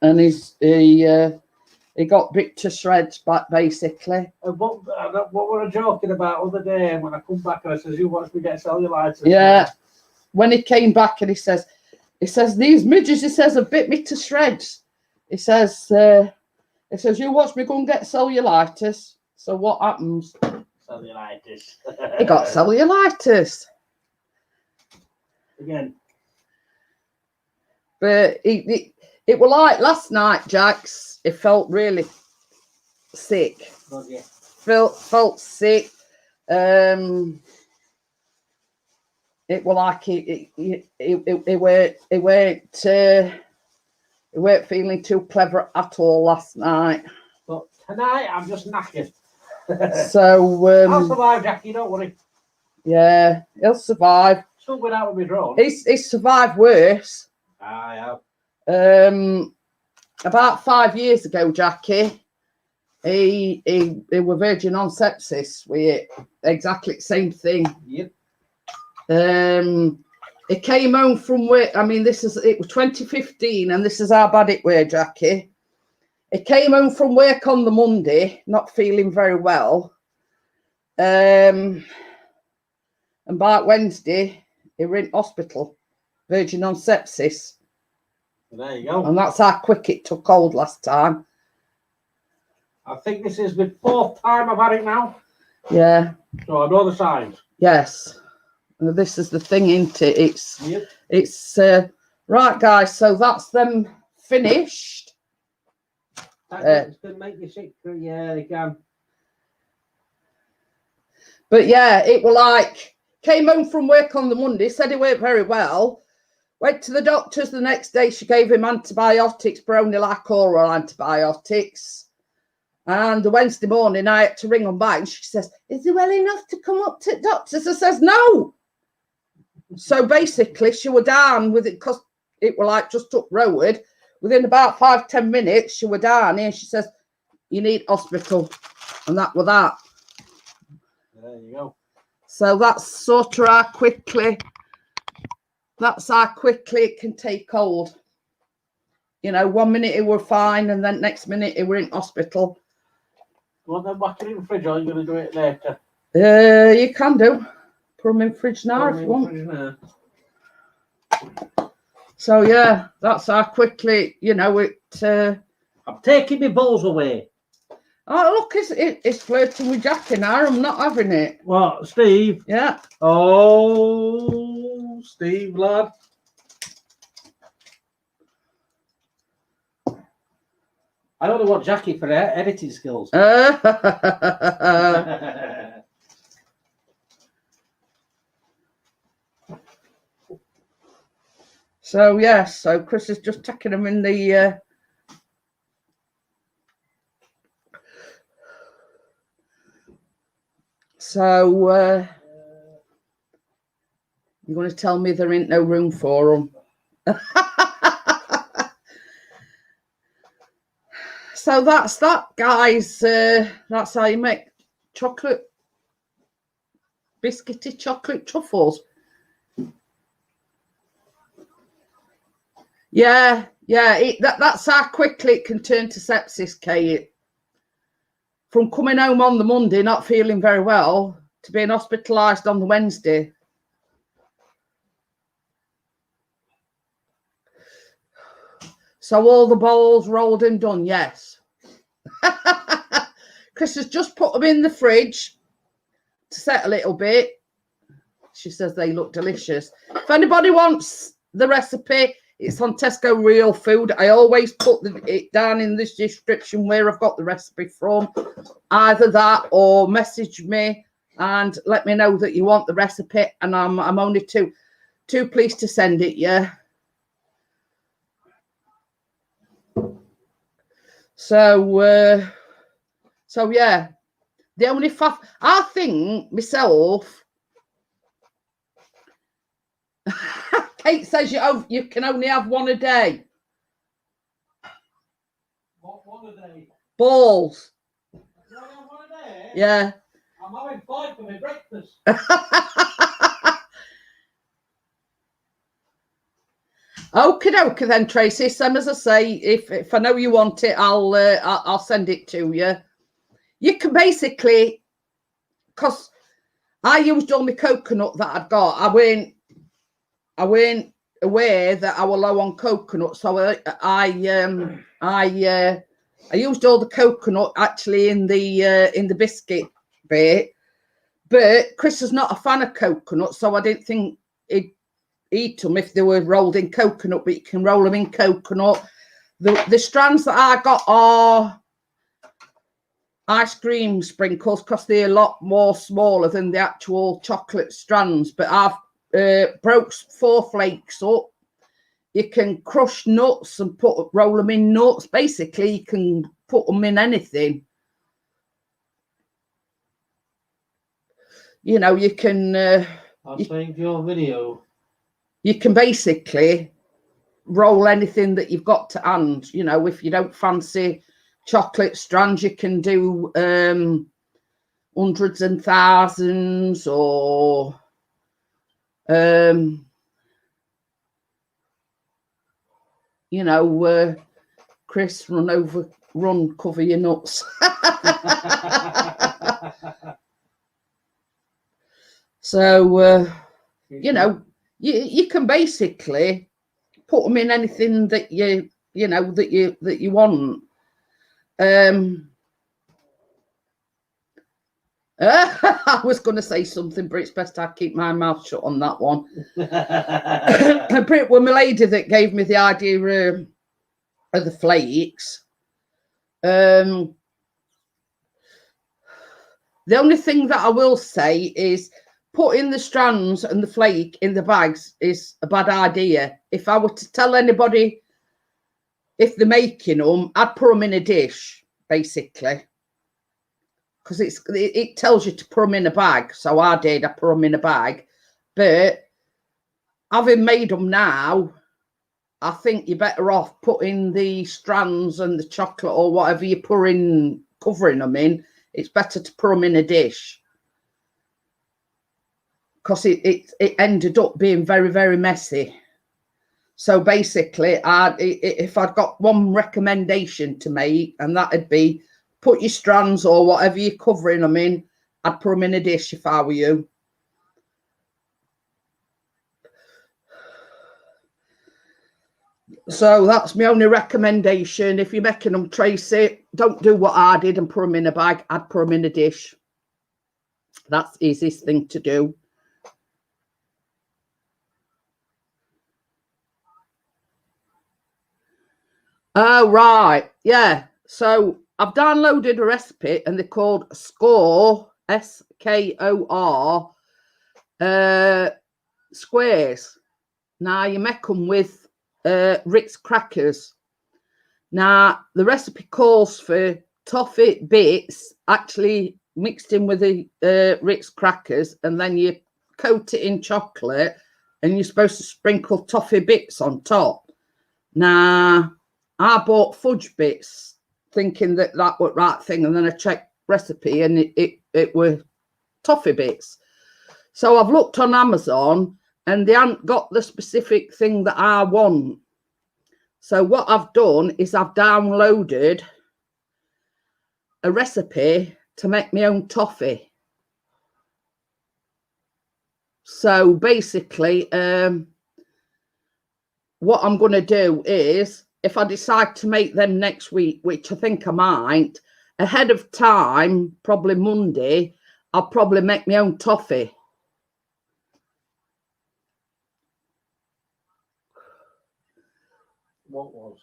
and he got bit to shreds, but basically. What were I joking about other day when I come back and I says, "You watch me get cellulitis?" Yeah, when he came back and he says these midges, he says, have bit me to shreds. He says, you watch me go and get cellulitis. So what happens? cellulitis. He got cellulitis. Again. But it was like last night, Jax. It felt really sick. Oh, yeah. Felt sick. It was like it weren't feeling too clever at all last night. But tonight I'm just knackered. So I'll survive, Jackie. Don't worry. Yeah, he'll survive. Still going out with me drone. He's survived worse. I have. About 5 years ago, Jackie, he were virgin on sepsis with exactly the same thing. Yep. He came home from work. I mean, it was 2015, and this is how bad it were, Jackie. He came home from work on the Monday, not feeling very well. And by Wednesday, he were in hospital, virgin on sepsis. There you go. And that's how quick it took hold last time. I think this is the 4th time I've had it now. Yeah. So I know the signs. Yes. And this is the thing, isn't it? Yep. It's right, guys. So that's them finished. That can make you sick. Yeah, they can. But yeah, it was like, came home from work on the Monday, said he weren't very well. Went to the doctors the next day. She gave him antibiotics, but only like oral antibiotics. And the Wednesday morning, I had to ring them back. And she says, is he well enough to come up to the doctors? I says, no. So basically, she were down with it because it were like just up road. Within about 5-10 minutes, she were down here. And she says, you need hospital. And that were that. There you go. So that's sort of how quickly it can take hold. You know, 1 minute it were fine, and then next minute it were in hospital. You want them back in the fridge, or are you going to do it later? You can do. Put them in fridge now if you want. So yeah, that's how quickly, you know, it. I'm taking my balls away. Oh look, it's flirting with Jackie now. I'm not having it. What, Steve? Yeah. Oh, Steve, lad. I only want Jackie for her editing skills. So yes, so Chris is just taking them in the. So you're going to tell me there ain't no room for them? So that's that, guys. That's how you make biscuity chocolate truffles. Yeah. That's how quickly it can turn to sepsis, Kate. From coming home on the Monday, not feeling very well, to being hospitalised on the Wednesday. So all the balls rolled and done, yes. Chris has just put them in the fridge to set a little bit. She says they look delicious. If anybody wants the recipe, it's on Tesco Real Food. I always put it down in this description where I've got the recipe from. Either that or message me and let me know that you want the recipe, and I'm only too pleased to send it. Yeah. So yeah, the only I think myself. Kate says you can only have one a day. What, one a day? Balls. You only have one a day? Yeah. I'm having 5 for my breakfast. Okie dokie then, Tracy. Same as I say, if I know you want it, I'll send it to you. You can basically, because I used all my coconut that I'd got. I weren't aware that I was low on coconut, so I used all the coconut actually in the biscuit bit. But Chris is not a fan of coconut, so I didn't think he'd eat them if they were rolled in coconut, but you can roll them in coconut. The strands that I got are ice cream sprinkles because they're a lot more smaller than the actual chocolate strands. But I've broke 4 flakes up. You can crush nuts and roll them in nuts. Basically, you can put them in anything. You know, you can. I'll save your video. You can basically roll anything that you've got to hand. You know, if you don't fancy chocolate strands, you can do hundreds and thousands, or you know, Chris, run, cover your nuts. So you know, you can basically put them in anything that you know that you want. I was going to say something, but it's best I keep my mouth shut on that one. It was my lady that gave me the idea of the flakes. The only thing that I will say is putting the strands and the flake in the bags is a bad idea. If I were to tell anybody if they're making them, I'd put them in a dish, basically. Because it tells you to put them in a bag. So I put them in a bag. But having made them now, I think you're better off putting the strands and the chocolate or whatever you're covering them in. It's better to put them in a dish. Because it ended up being very, very messy. So basically, if I'd got one recommendation to make, and that'd be put your strands or whatever you're covering them in, I'd put them in a dish if I were you. So that's my only recommendation. If you're making them, Tracy, don't do what I did and put them in a bag. I'd put them in a dish. That's the easiest thing to do. Oh, right. Yeah. So I've downloaded a recipe and they're called Skor, S-K-O-R, squares. Now, you make them with Ritz crackers. Now, the recipe calls for toffee bits actually mixed in with the Ritz crackers, and then you coat it in chocolate, and you're supposed to sprinkle toffee bits on top. Now, I bought fudge bits thinking that was the right thing, and then I checked recipe and it were toffee bits. So I've looked on Amazon and they haven't got the specific thing that I want. So what I've done is I've downloaded a recipe to make my own toffee. So basically, what I'm going to do is, if I decide to make them next week, which I think I might, ahead of time, probably Monday, I'll probably make my own toffee. What?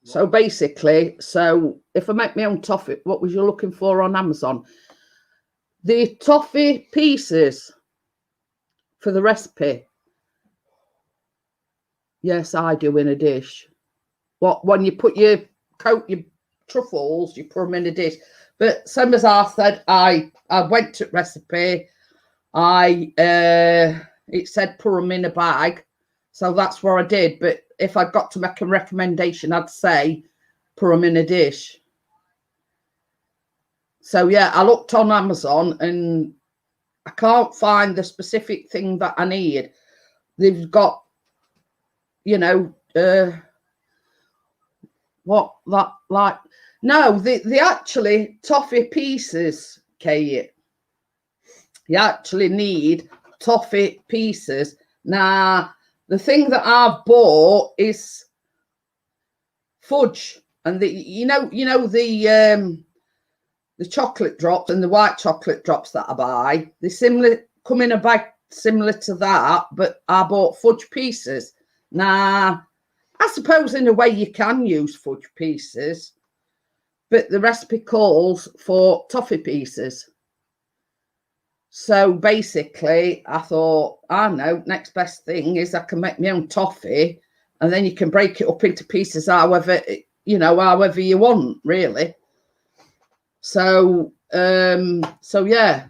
So basically, if I make my own toffee, what was you looking for on Amazon? The toffee pieces for the recipe. Yes, I do, in a dish. When you coat your truffles, you put them in a dish. But same as I said, I went to recipe. It said put them in a bag, so that's what I did. But if I got to make a recommendation, I'd say put them in a dish. So yeah, I looked on Amazon and I can't find the specific thing that I need. They've got, you know, the actually toffee pieces, Kate. You actually need toffee pieces. Now, the thing that I've bought is fudge, and the the chocolate drops and the white chocolate drops that I buy, they similar come in a bag similar to that, but I bought fudge pieces. Now, I suppose in a way you can use fudge pieces, but the recipe calls for toffee pieces. So basically, I thought, I know, next best thing is I can make my own toffee, and then you can break it up into pieces however, you know, however you want, really. So, yeah,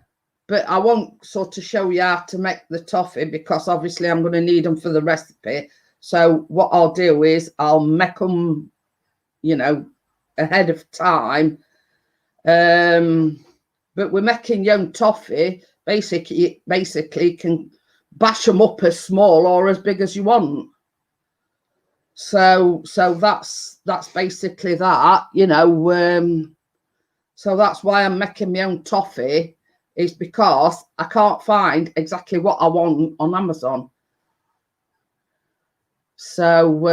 but I won't sort of show you how to make the toffee because obviously I'm going to need them for the recipe. So what I'll do is I'll make them, you know, ahead of time. But we're making your own toffee. Basically, you can bash them up as small or as big as you want. So that's basically that, you know. So that's why I'm making my own toffee, is because I can't find exactly what I want on Amazon. So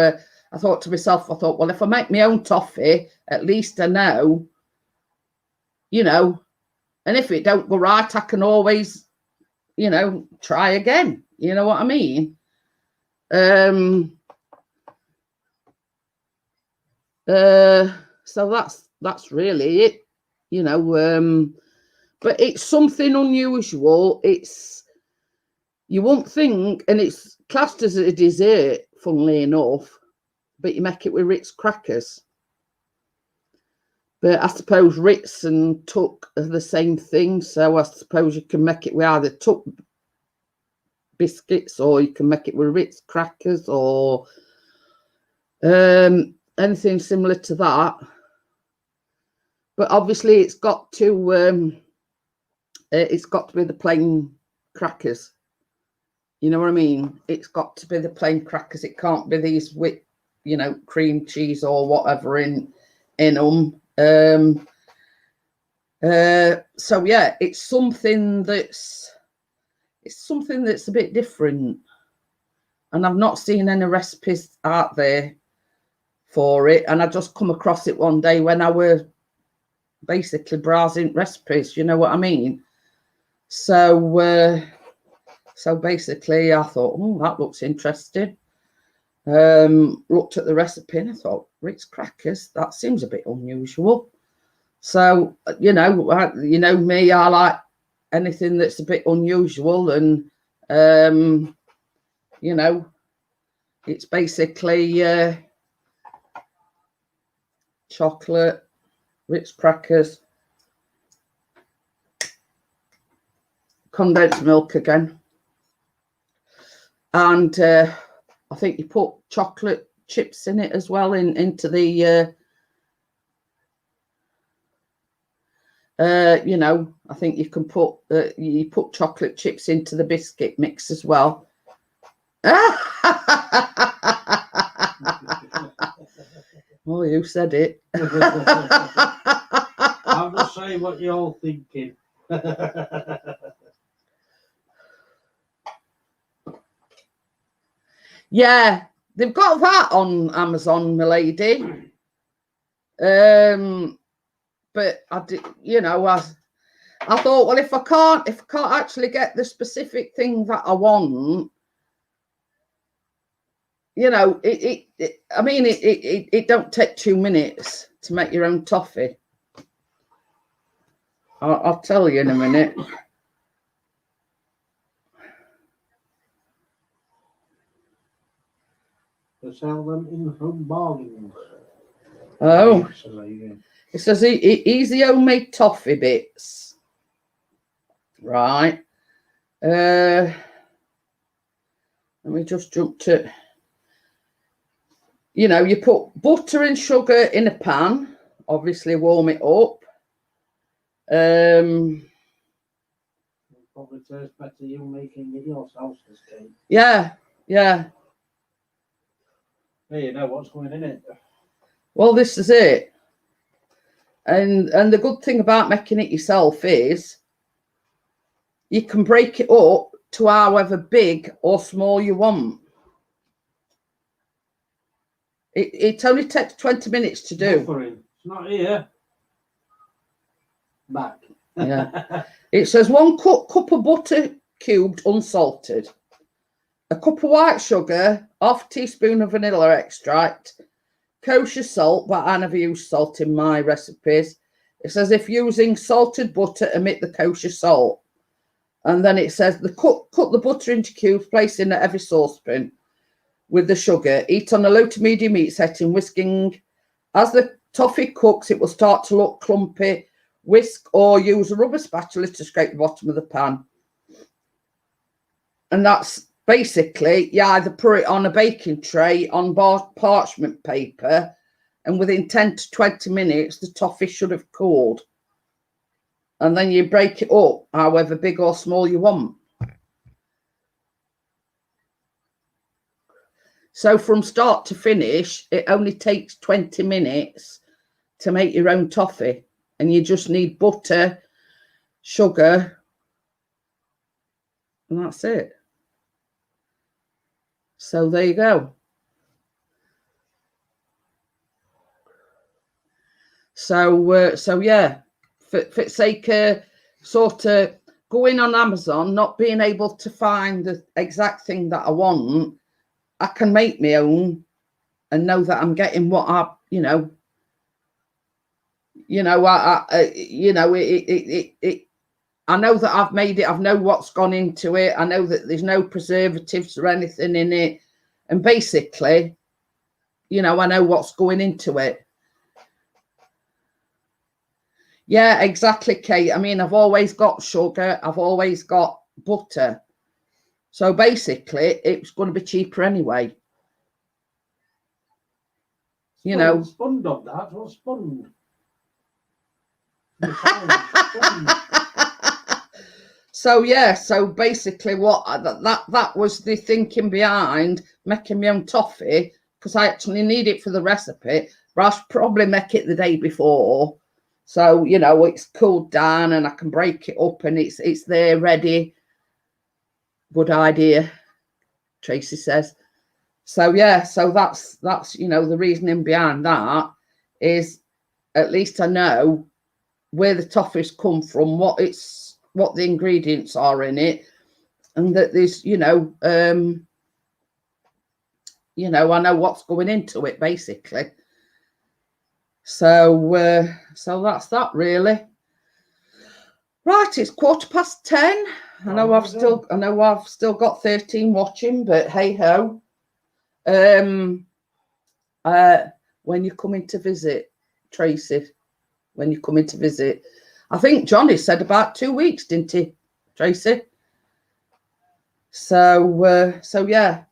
I thought to myself, well, if I make my own toffee, at least I know, you know, and if it don't go right, I can always, you know, try again. You know what I mean? So that's really it, you know. But it's something unusual. You won't think, and it's classed as a dessert, funnily enough, but you make it with Ritz crackers. But I suppose Ritz and Tuck are the same thing, so I suppose you can make it with either Tuck biscuits or you can make it with Ritz crackers or anything similar to that. But obviously it's got to be the plain crackers. You know what I mean? It's got to be the plain crackers. It can't be these with, you know, cream cheese or whatever in them. So yeah, it's something that's a bit different, and I've not seen any recipes out there for it. And I just come across it one day when I were basically browsing recipes. You know what I mean? So basically, I thought, oh, that looks interesting. Looked at the recipe and I thought, Ritz crackers, that seems a bit unusual. So, you know me, I like anything that's a bit unusual, and you know, it's basically chocolate, Ritz crackers, condensed milk again, and I think you put chocolate chips in it as well into the you know, I think you can put you put chocolate chips into the biscuit mix as well. Oh, you said it. I'm just saying what you're all thinking. Yeah, they've got that on Amazon, my lady. But I did, you know, I thought, well, if I can't actually get the specific thing that I want, you know, I mean, it don't take 2 minutes to make your own toffee. I'll tell you in a minute. They sell them in from bargains. Oh, it says easy homemade toffee bits. Right. Let me just jump to, you know, you put butter and sugar in a pan, obviously warm it up. Probably tastes better you making it yourself, this cake. Yeah. Hey, you know what's going in it. Well, this is it. And the good thing about making it yourself is you can break it up to however big or small you want. It only takes 20 minutes to do. Buffering. It's not here. back. Yeah. It says 1 cup of butter cubed unsalted, a cup of white sugar, half a teaspoon of vanilla extract, kosher salt, but I never use salt in my recipes. It says if using salted butter, omit the kosher salt. And then it says cut the butter into cubes, place in a heavy saucepan with the sugar. Heat on a low to medium heat setting, whisking. As the toffee cooks, it will start to look clumpy. Whisk or use a rubber spatula to scrape the bottom of the pan. And that's basically, you either put it on a baking tray on parchment paper, and within 10 to 20 minutes, the toffee should have cooled. And then you break it up, however big or small you want. So from start to finish, it only takes 20 minutes to make your own toffee. And you just need butter, sugar, and that's it. So there you go. So yeah, for sake of sort of going on Amazon, not being able to find the exact thing that I want, I can make my own and know that I'm getting what I, I know that I've made it. I know what's gone into it. I know that there's no preservatives or anything in it. And basically, I know what's going into it. Yeah, exactly, Kate. I mean, I've always got sugar. I've always got butter. So basically, it's going to be cheaper anyway. Spun up that. What's spun? So yeah, so basically what that was the thinking behind making my own toffee, because I actually need it for the recipe, but I should probably make it the day before, so it's cooled down and I can break it up and it's there ready. Good idea, Tracy says. So yeah, so that's the reasoning behind that is at least I know where the toffees come from, what the ingredients are in it, and that there's I know what's going into it basically. So that's that really. Right, it's 10:15. I know I've still got 13 watching, but hey ho. When you're coming to visit, Tracy, when you're coming to visit, I think Johnny said about 2 weeks, didn't he, Tracy? So yeah.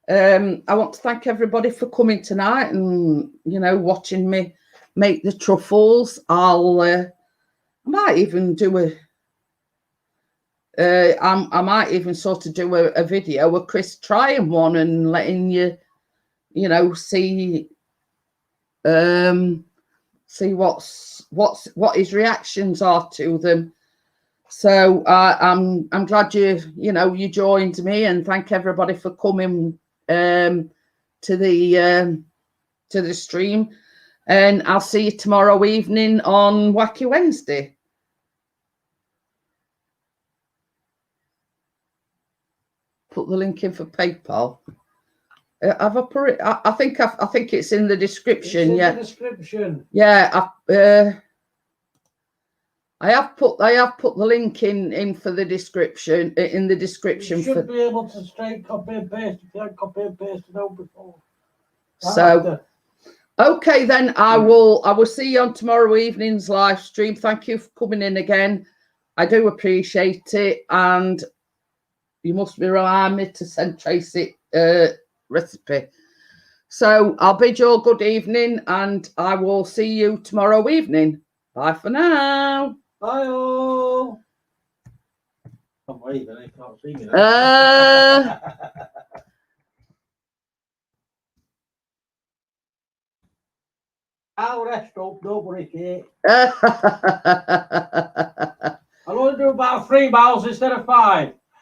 I want to thank everybody for coming tonight and watching me make the truffles. I might even do I might even sort of do a video of Chris trying one and letting you see what his reactions are to them. So I'm glad you joined me, and thank everybody for coming to the stream, and I'll see you tomorrow evening on Wacky Wednesday. Put the link in for PayPal. Have I put it? I think it's in the description. It's in the description. Yeah. I have put the link in for the description. In the description, you should be able to straight copy and paste. If you had copy and pasted out before. So okay, then I will see you on tomorrow evening's live stream. Thank you for coming in again. I do appreciate it, and you must be relying me to send Tracy recipe. So I'll bid you all good evening, and I will see you tomorrow evening. Bye for now. Bye all. I'm waving, I can't see me. I'll rest up, don't worry, Kate. I'll only do about 3 miles instead of 5.